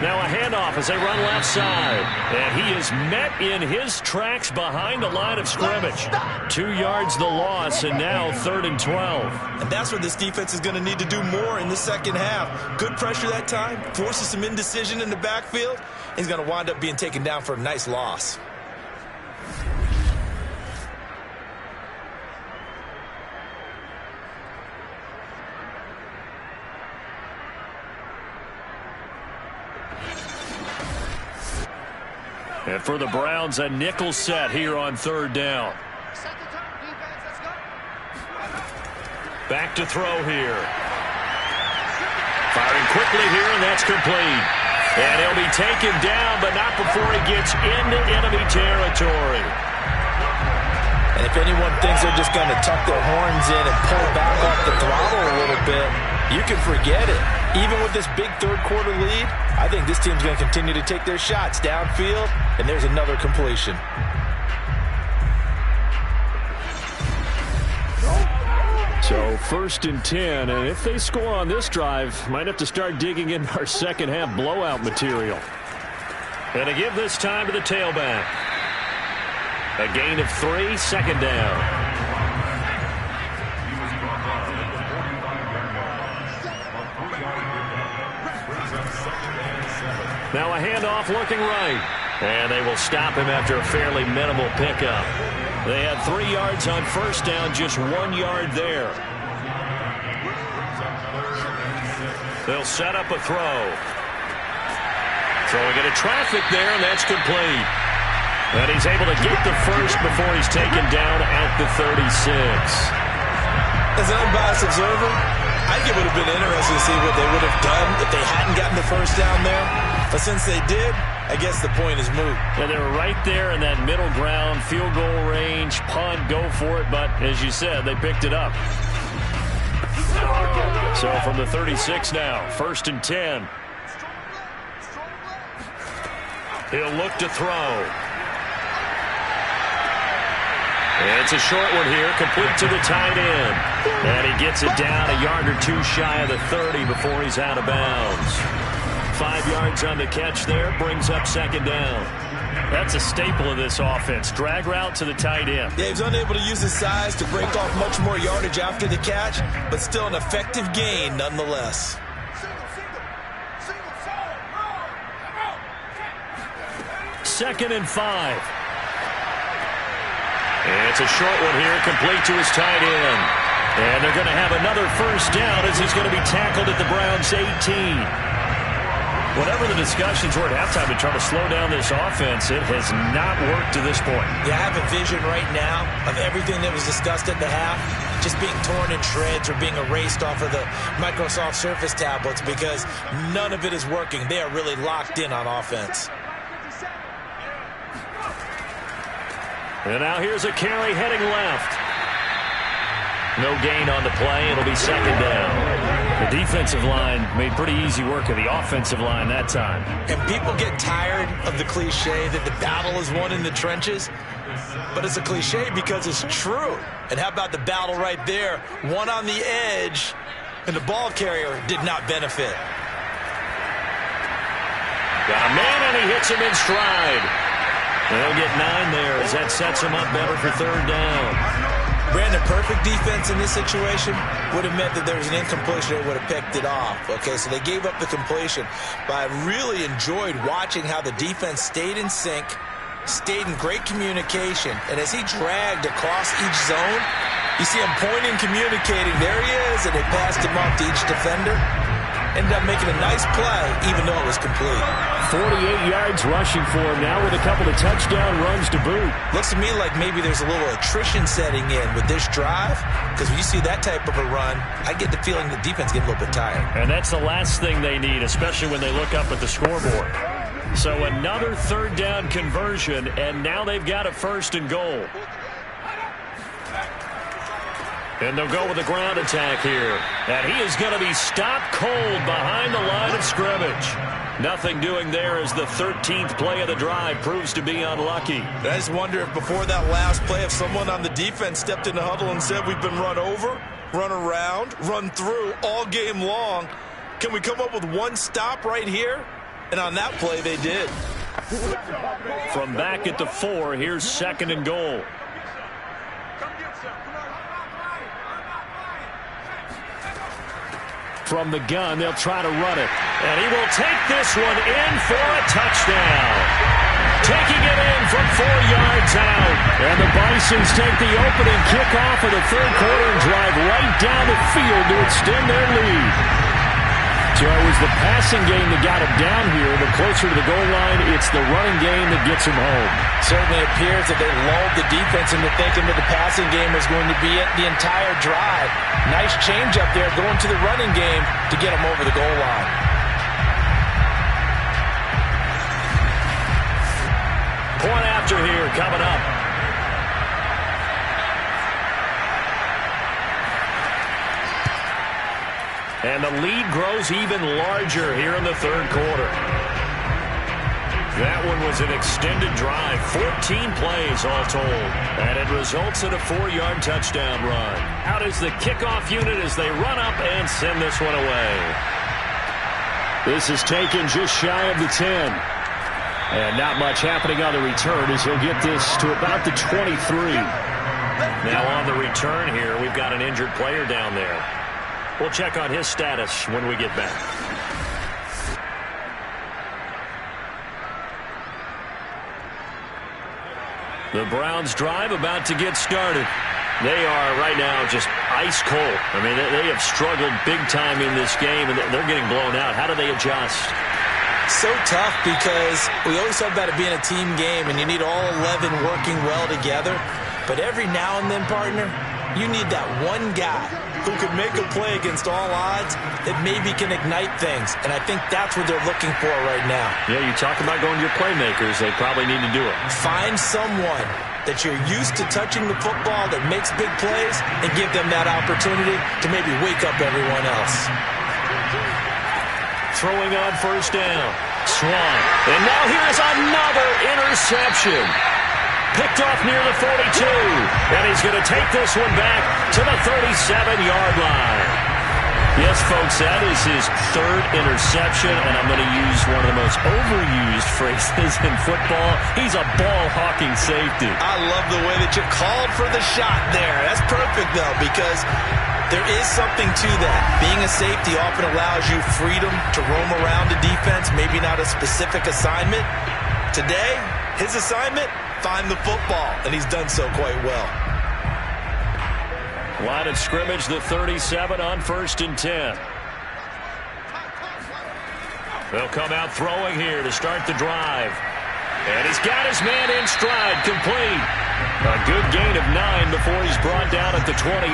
A: Now a handoff as they run left side. And he is met in his tracks behind the line of scrimmage. 2 yards the loss, and now 3rd and 12.
B: And that's where this defense is going to need to do more in the second half. Good pressure that time. Forces some indecision in the backfield. He's going to wind up being taken down for a nice loss.
A: And for the Browns, a nickel set here on 3rd down. Back to throw here. Firing quickly here, and that's complete. And he'll be taken down, but not before he gets into enemy territory.
B: And if anyone thinks they're just going to tuck their horns in and pull back off the throttle a little bit, you can forget it. Even with this big third-quarter lead, I think this team's going to continue to take their shots downfield, and there's another completion.
A: So 1st and 10, and if they score on this drive, might have to start digging in our second half blowout material. And to give this time to the tailback. A gain of 3, second down. Now a handoff looking right. And they will stop him after a fairly minimal pickup. They had 3 yards on first down, just 1 yard there. They'll set up a throw. Throwing into traffic there, and that's complete. And he's able to get the first before he's taken down at the 36.
B: As an unbiased observer, I think it would have been interesting to see what they would have done if they hadn't gotten the first down there. But since they did, I guess the point is moot.
A: And they were right there in that middle ground, field goal range, punt, go for it. But as you said, they picked it up. So from the 36 now, 1st and 10. He'll look to throw. And it's a short one here, complete to the tight end. And he gets it down a yard or 2 shy of the 30 before he's out of bounds. 5 yards on the catch there, brings up second down. That's a staple of this offense. Drag route to the tight end.
B: Yeah, he's unable to use his size to break off much more yardage after the catch, but still an effective gain nonetheless.
A: Second and 5. And it's a short one here, complete to his tight end. And they're going to have another first down as he's going to be tackled at the Browns' 18. Whatever the discussions were at halftime to try to slow down this offense, it has not worked to this point.
B: Yeah, I have a vision right now of everything that was discussed at the half just being torn in shreds or being erased off of the Microsoft Surface tablets because none of it is working. They are really locked in on offense.
A: And now here's a carry heading left. No gain on the play. It'll be second down. The defensive line made pretty easy work of the offensive line that time.
B: And people get tired of the cliche that the battle is won in the trenches. But it's a cliche because it's true. And how about the battle right there? One on the edge, and the ball carrier did not benefit.
A: Got a man, and he hits him in stride. They'll get 9 there as that sets him up better for third down.
B: Brandon, perfect defense in this situation would have meant that there was an incompletion. They would have picked it off. Okay, so they gave up the completion. But I really enjoyed watching how the defense stayed in sync, stayed in great communication. And as he dragged across each zone, You see him pointing, communicating. There he is, and they passed him off to each defender. Ended up making a nice play, even though it was complete.
A: 48 yards rushing for him now with a couple of touchdown runs to boot.
B: Looks to me like maybe there's a little attrition setting in with this drive, because when you see that type of a run, I get the feeling the defense get a little bit tired.
A: And that's the last thing they need, especially when they look up at the scoreboard. So another third down conversion, and now they've got a 1st and goal. And they'll go with a ground attack here. And he is going to be stopped cold behind the line of scrimmage. Nothing doing there as the 13th play of the drive proves to be unlucky.
B: I just wonder if before that last play, if someone on the defense stepped in the huddle and said, we've been run over, run around, run through all game long. Can we come up with one stop right here? And on that play, they did.
A: From back at the 4, here's 2nd and goal. From the gun, they'll try to run it. And he will take this one in for a touchdown. Taking it in from 4 yards out. And the Bisons take the opening kickoff of the 3rd quarter and drive right down the field to extend their lead. So it was the passing game that got him down here, but closer to the goal line, it's the running game that gets him home.
B: Certainly appears that they lulled the defense into thinking that the passing game was going to be it the entire drive. Nice change up there going to the running game to get him over the goal line.
A: Point after here coming up. And the lead grows even larger here in the 3rd quarter. That one was an extended drive, 14 plays all told. And it results in a 4-yard touchdown run. Out is the kickoff unit as they run up and send this one away. This is taken just shy of the 10. And not much happening on the return as he'll get this to about the 23. Now on the return here, we've got an injured player down there. We'll check on his status when we get back. The Browns drive about to get started. They are right now just ice cold. I mean, they have struggled big time in this game, and they're getting blown out. How do they adjust?
B: So tough because we always talk about it being a team game, and you need all 11 working well together. But every now and then, partner, you need that one guy who could make a play against all odds that maybe can ignite things. And I think that's what they're looking for right now.
A: Yeah, you talk about going to your playmakers. They probably need to do it.
B: Find someone that you're used to touching the football that makes big plays and give them that opportunity to maybe wake up everyone else.
A: Throwing on 1st down. Swan. And now here's another interception. Picked off near the 42. And he's going to take this one back to the 37-yard line. Yes, folks, that is his 3rd interception, and I'm going to use one of the most overused phrases in football. He's a ball-hawking safety.
B: I love the way that you called for the shot there. That's perfect, though, because there is something to that. Being a safety often allows you freedom to roam around the defense, maybe not a specific assignment. Today, his assignment, find the football, and he's done so quite well.
A: Line of scrimmage, the 37 on 1st and 10. They'll come out throwing here to start the drive. And he's got his man in stride, complete. A good gain of 9 before he's brought down at the 28.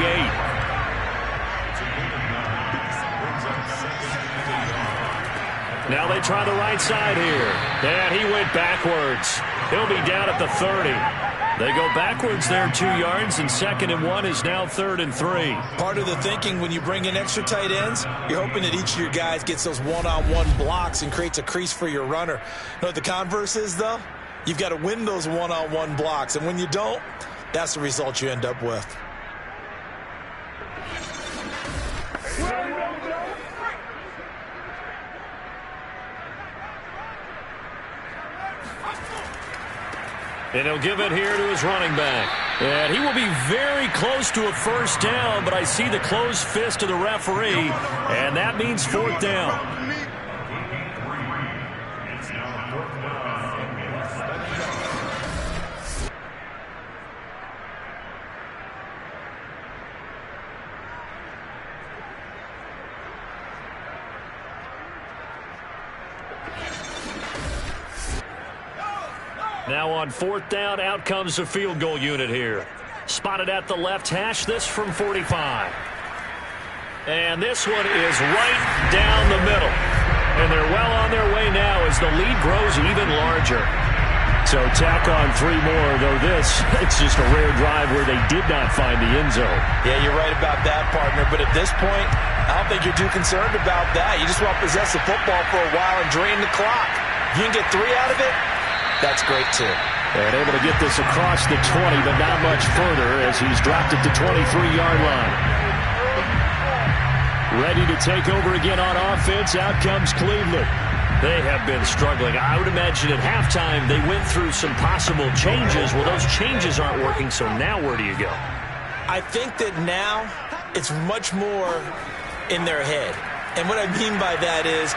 A: Now they try the right side here. And he went backwards. He'll be down at the 30. They go backwards there 2 yards, and 2nd and 1 is now 3rd and 3.
B: Part of the thinking when you bring in extra tight ends, you're hoping that each of your guys gets those one-on-one blocks and creates a crease for your runner. You know what the converse is, though? You've got to win those one-on-one blocks, and when you don't, that's the result you end up with.
A: And he'll give it here to his running back. And he will be very close to a 1st down, but I see the closed fist of the referee, and that means 4th down. Now on 4th down, out comes the field goal unit here. Spotted at the left hash, this from 45. And this one is right down the middle. And they're well on their way now as the lead grows even larger. So tack on 3 more, though it's just a rare drive where they did not find the end zone.
B: Yeah, you're right about that, partner. But at this point, I don't think you're too concerned about that. You just want to possess the football for a while and drain the clock. If you can get 3 out of it, that's great, too.
A: And able to get this across the 20, but not much further as he's dropped at the 23-yard line. Ready to take over again on offense. Out comes Cleveland. They have been struggling. I would imagine at halftime they went through some possible changes. Well, those changes aren't working, so now where do you go?
B: I think that now it's much more in their head. And what I mean by that is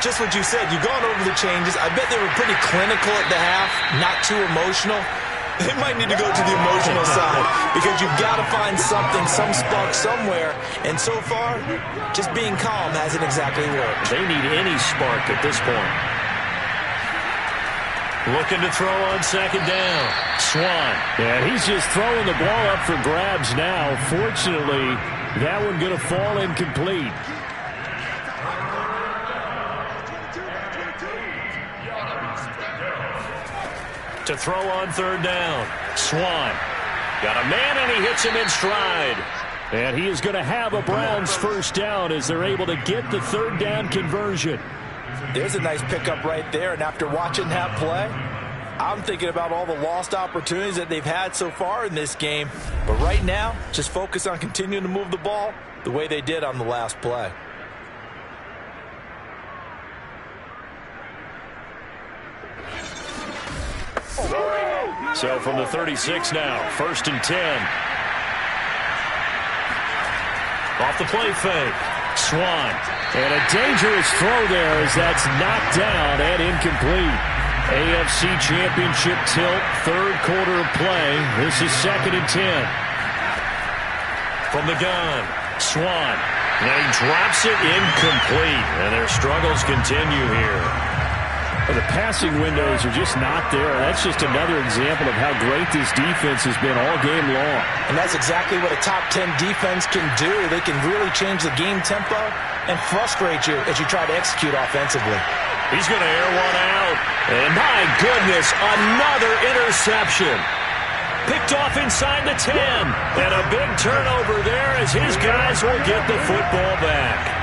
B: just what you said. You've gone over the changes. I bet they were pretty clinical at the half, not too emotional. They might need to go to the emotional side because you've got to find something, some spark somewhere. And so far, just being calm hasn't exactly worked.
A: They need any spark at this point. Looking to throw on 2nd down. Swan. And he's just throwing the ball up for grabs now. Fortunately, that one going to fall incomplete. To throw on 3rd down. Swan. Got a man, and he hits him in stride. And he is going to have a Browns 1st down as they're able to get the 3rd down conversion.
B: There's a nice pickup right there. And after watching that play, I'm thinking about all the lost opportunities that they've had so far in this game. But right now, just focus on continuing to move the ball the way they did on the last play.
A: So from the 36 now, 1st and 10. Off the play fake. Swan. And a dangerous throw there as that's knocked down and incomplete. AFC Championship tilt, 3rd quarter of play. This is 2nd and 10. From the gun, Swan. And he drops it incomplete. And their struggles continue here. The passing windows are just not there. That's just another example of how great this defense has been all game long.
B: And that's exactly what a top 10 defense can do. They can really change the game tempo and frustrate you as you try to execute offensively.
A: He's going to air one out. And my goodness, another interception. Picked off inside the 10. And a big turnover there as his guys will get the football back.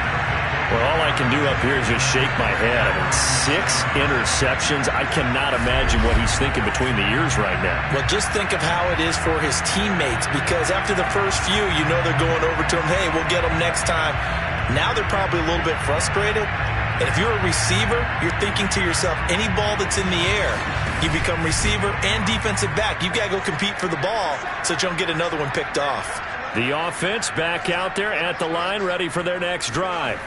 A: Well, all I can do up here is just shake my head. I mean, 6 interceptions. I cannot imagine what he's thinking between the ears right now.
B: Well, just think of how it is for his teammates, because after the first few, you know they're going over to him, hey, we'll get them next time. Now they're probably a little bit frustrated. And if you're a receiver, you're thinking to yourself, any ball that's in the air, you become receiver and defensive back. You've got to go compete for the ball so that you don't get another one picked off.
A: The offense back out there at the line, ready for their next drive.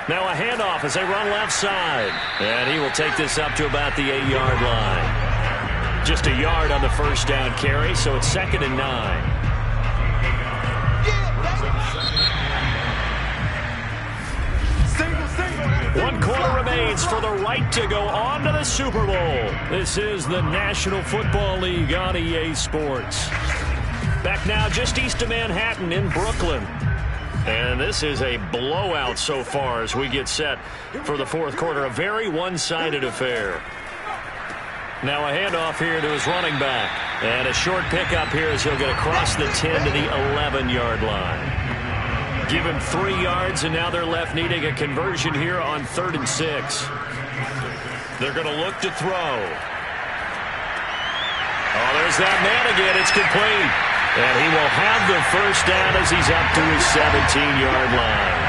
A: Now a handoff as they run left side. And he will take this up to about the 8-yard line. Just a yard on the 1st down carry, so it's 2nd and 9. One quarter remains for the right to go on to the Super Bowl. This is the National Football League on EA Sports. Back now just east of Manhattan in Brooklyn. And this is a blowout so far as we get set for the 4th quarter. A very one-sided affair. Now a handoff here to his running back. And a short pickup here as he'll get across the 10 to the 11-yard line. Give him 3 yards, and now they're left needing a conversion here on 3rd and 6. They're going to look to throw. Oh, there's that man again. It's complete. And he will have the 1st down as he's up to his 17-yard line.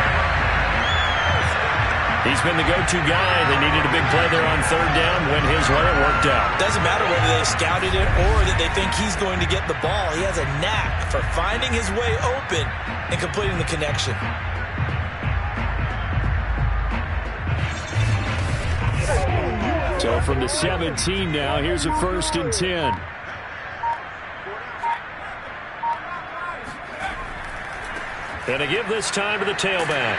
A: He's been the go-to guy. They needed a big play there on 3rd down. Went his way, it worked out.
B: Doesn't matter whether they scouted it or that they think he's going to get the ball. He has a knack for finding his way open and completing the connection.
A: So from the 17 now, here's a 1st and 10. And to give this time to the tailback.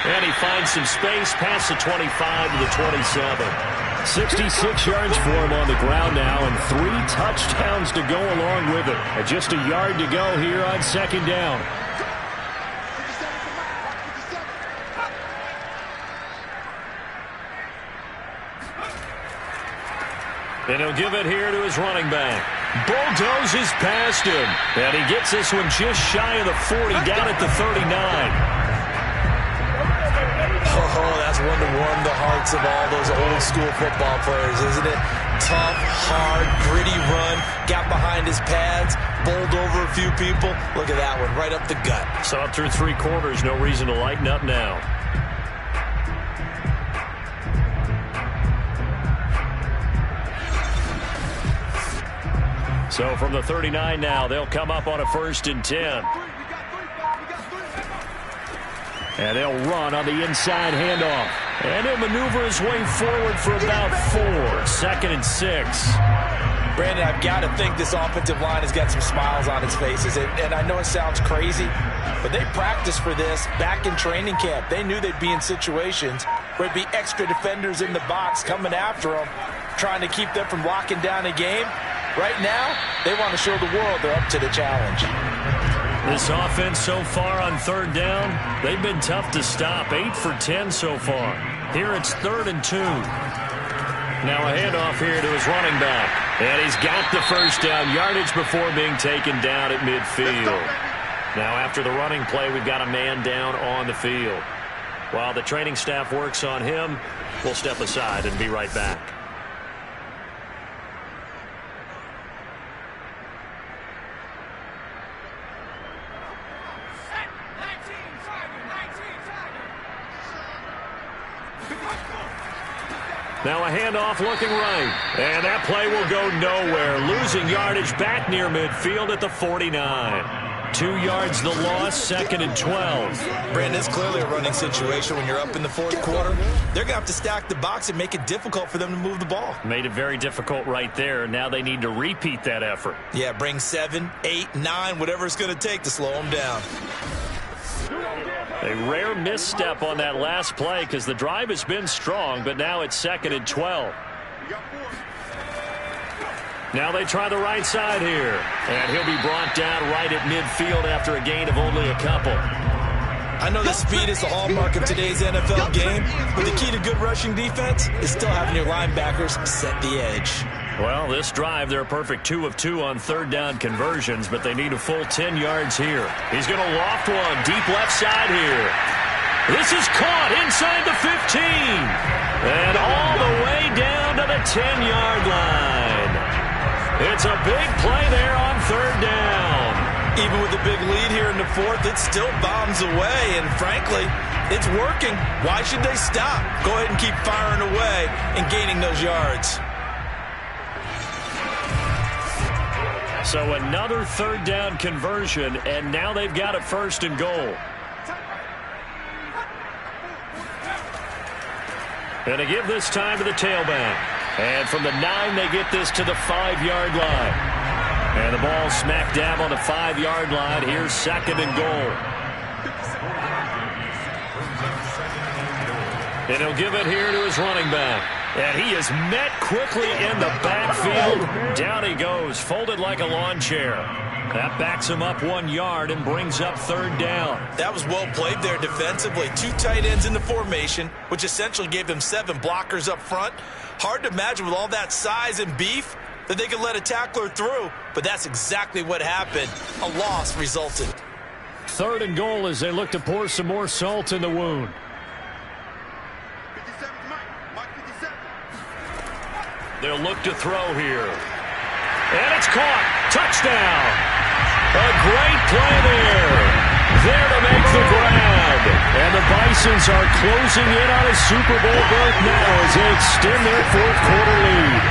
A: And he finds some space past the 25 to the 27. 66 yards for him on the ground now, and 3 touchdowns to go along with it. And just a yard to go here on second down. And he'll give it here to his running back. Bulldozes past him. And he gets this one just shy of the 40, down at the 39.
B: Oh, that's one to warm the hearts of all those old school football players, isn't it? Tough, hard, gritty run. Got behind his pads, bowled over a few people. Look at that one, right up the gut.
A: So up through 3 quarters, no reason to lighten up now. So from the 39 now, they'll come up on a 1st and 10. And they'll run on the inside handoff. And he'll maneuver his way forward for about 4. 2nd and 6.
B: Brandon, I've got to think this offensive line has got some smiles on its faces. And I know it sounds crazy, but they practiced for this back in training camp. They knew they'd be in situations where there'd be extra defenders in the box coming after them, trying to keep them from locking down a game. Right now, they want to show the world they're up to the challenge.
A: This offense so far on 3rd down, they've been tough to stop. 8 for 10 so far. Here it's 3rd and 2. Now a handoff here to his running back. And he's got the 1st down yardage before being taken down at midfield. Now after the running play, we've got a man down on the field. While the training staff works on him, we'll step aside and be right back. Now a handoff looking right. And that play will go nowhere. Losing yardage back near midfield at the 49. 2 yards the loss, 2nd and 12.
B: Brandon, it's clearly a running situation when you're up in the 4th quarter. They're going to have to stack the box and make it difficult for them to move the ball.
A: Made it very difficult right there. Now they need to repeat that effort.
B: Yeah, bring 7, 8, 9, whatever it's going to take to slow them down.
A: A rare misstep on that last play because the drive has been strong, but now it's 2nd and 12. Now they try the right side here. And he'll be brought down right at midfield after a gain of only a couple.
B: I know that speed is the hallmark of today's NFL game, but the key to good rushing defense is still having your linebackers set the edge.
A: Well, this drive, they're a perfect 2 of 2 on 3rd down conversions, but they need a full 10 yards here. He's going to loft one deep left side here. This is caught inside the 15. And all the way down to the 10-yard line. It's a big play there on 3rd down.
B: Even with a big lead here in the 4th, it still bombs away. And frankly, it's working. Why should they stop? Go ahead and keep firing away and gaining those yards.
A: So another 3rd down conversion, and now they've got a 1st and goal. And they give this time to the tailback. And from the 9, they get this to the 5-yard line. And the ball smack dab on the 5-yard line. Here's 2nd and goal. And he'll give it here to his running back. And he is met quickly in the backfield. Down he goes, folded like a lawn chair. That backs him up 1 yard and brings up 3rd down.
B: That was well played there defensively. 2 tight ends in the formation, which essentially gave them 7 blockers up front. Hard to imagine with all that size and beef that they could let a tackler through, but that's exactly what happened. A loss resulted.
A: 3rd and goal as they look to pour some more salt in the wound. They'll look to throw here. And it's caught. Touchdown. A great play there. There to make the grab. And the Bisons are closing in on a Super Bowl berth now as they extend their 4th quarter lead.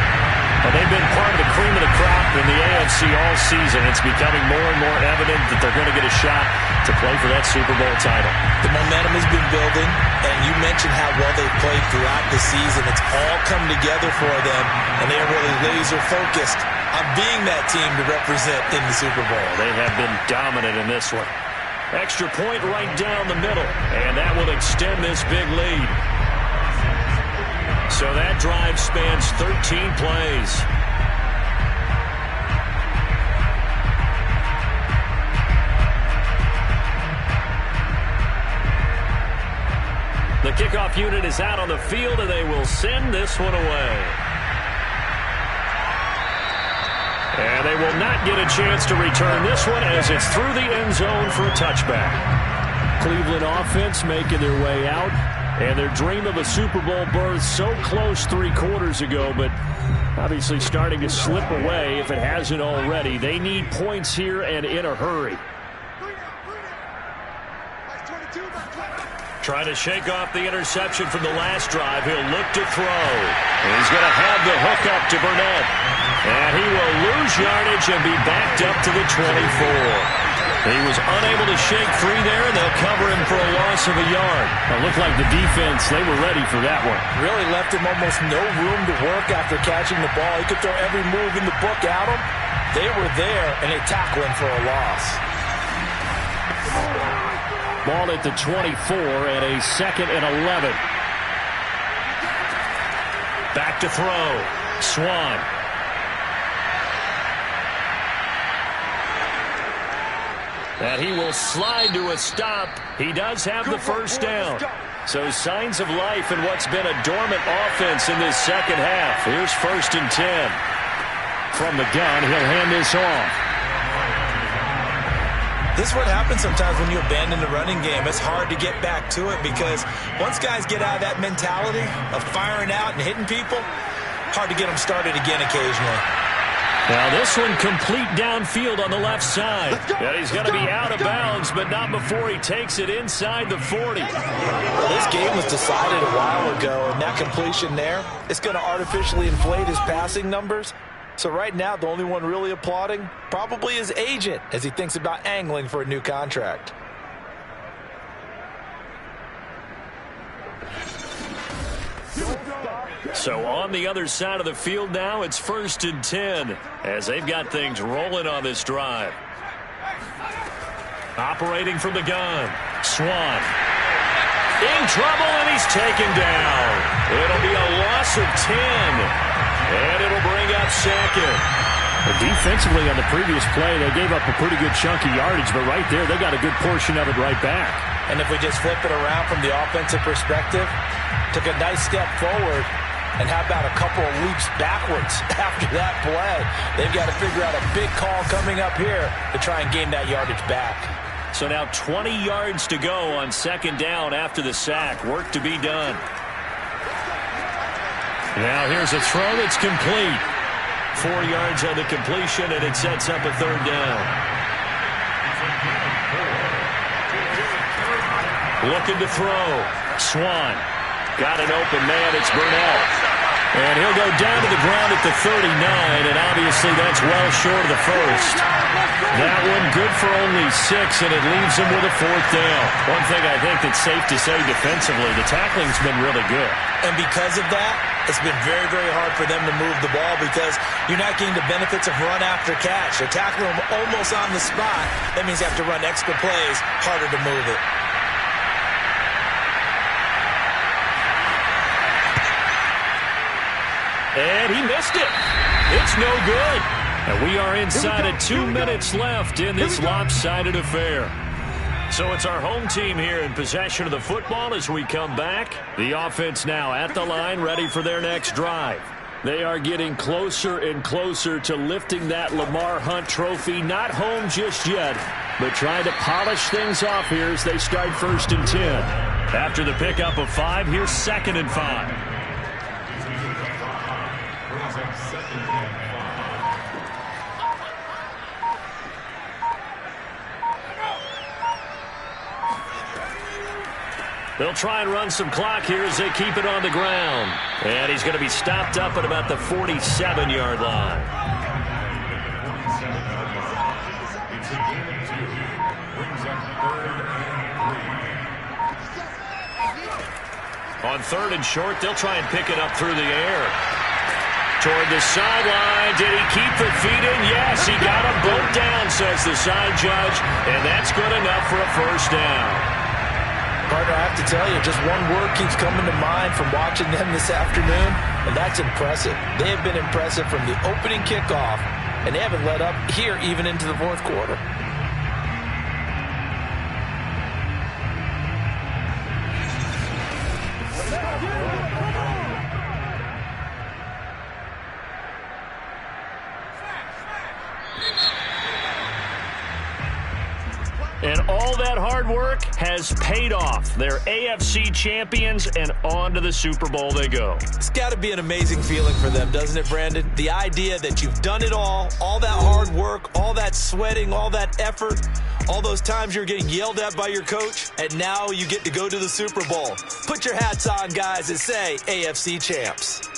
A: Well, they've been part of the cream of the crop in the AFC all season. It's becoming more and more evident that they're going to get a shot to play for that Super Bowl title.
B: The momentum has been building, and you mentioned how well they've played throughout the season. It's all come together for them, and they are really laser-focused on being that team to represent in the Super Bowl.
A: They have been dominant in this one. Extra point right down the middle, and that will extend this big lead. So that drive spans 13 plays. The kickoff unit is out on the field, and they will send this one away. And they will not get a chance to return this one as it's through the end zone for a touchback. Cleveland offense making their way out, and their dream of a Super Bowl berth so close 3 quarters ago, but obviously starting to slip away if it hasn't already. They need points here and in a hurry. Trying to shake off the interception from the last drive. He'll look to throw. And he's going to have the hook up to Burnett. And he will lose yardage and be backed up to the 24. He was unable to shake free there, and they'll cover him for a loss of a yard. It looked like the defense, they were ready for that one.
D: Really left him almost no room to work after catching the ball. He could throw every move in the book at him. They were there, and they tackle him for a loss.
A: Ball at the 24 and a 2nd and 11. Back to throw. Swan. And he will slide to a stop. He does have the first down. So signs of life in what's been a dormant offense in this second half. Here's 1st and 10. From the gun, he'll hand this off.
B: This is what happens sometimes when you abandon the running game. It's hard to get back to it because once guys get out of that mentality of firing out and hitting people, hard to get them started again occasionally.
A: Now this one complete downfield on the left side. And he's going to be out of bounds, but not before he takes it inside the 40.
B: Well, this game was decided a while ago, and that completion there, it's going to artificially inflate his passing numbers. So right now, the only one really applauding probably his agent as he thinks about angling for a new contract.
A: So on the other side of the field now, it's 1st and 10 as they've got things rolling on this drive. Operating from the gun, Swan. In trouble, and he's taken down. It'll be a loss of 10. And it'll bring up 2nd.
E: Defensively on the previous play, they gave up a pretty good chunk of yardage, but right there, they got a good portion of it right back.
B: And if we just flip it around from the offensive perspective, took a nice step forward, and how about a couple of leaps backwards after that play? They've got to figure out a big call coming up here to try and gain that yardage back.
A: So now 20 yards to go on 2nd down after the sack. Work to be done. Now here's a throw that's complete. 4 yards on the completion, and it sets up a 3rd down. Looking to throw. Swan. Got an open man. It's Burnett. And he'll go down to the ground at the 39, and obviously that's well short of the first. That one good for only 6, and it leaves him with a 4th down. One thing I think that's safe to say defensively, the tackling's been really good.
B: And because of that, it's been very, very hard for them to move the ball because you're not getting the benefits of run after catch. They're tackling them almost on the spot. That means you have to run extra plays, harder to move it.
A: And he missed it. It's no good. And we are inside of 2 minutes left in this lopsided affair. So it's our home team here in possession of the football as we come back. The offense now at the line, ready for their next drive. They are getting closer and closer to lifting that Lamar Hunt trophy. Not home just yet, but trying to polish things off here as they start 1st and 10. After the pickup of 5, here's 2nd and 5. They'll try and run some clock here as they keep it on the ground. And he's going to be stopped up at about the 47-yard line. On 3rd and short, they'll try and pick it up through the air. Toward the sideline. Did he keep the feet in? Yes, he got them both down, says the side judge. And that's good enough for a 1st down.
B: Partner, I have to tell you, just one word keeps coming to mind from watching them this afternoon, and that's impressive. They have been impressive from the opening kickoff, and they haven't let up here even into the fourth quarter.
A: And all that hard work has paid off. They're AFC champions, and on to the Super Bowl they go.
B: It's got to be an amazing feeling for them, doesn't it, Brandon? The idea that you've done it all that hard work, all that sweating, all that effort, all those times you're getting yelled at by your coach, and now you get to go to the Super Bowl. Put your hats on, guys, and say AFC champs.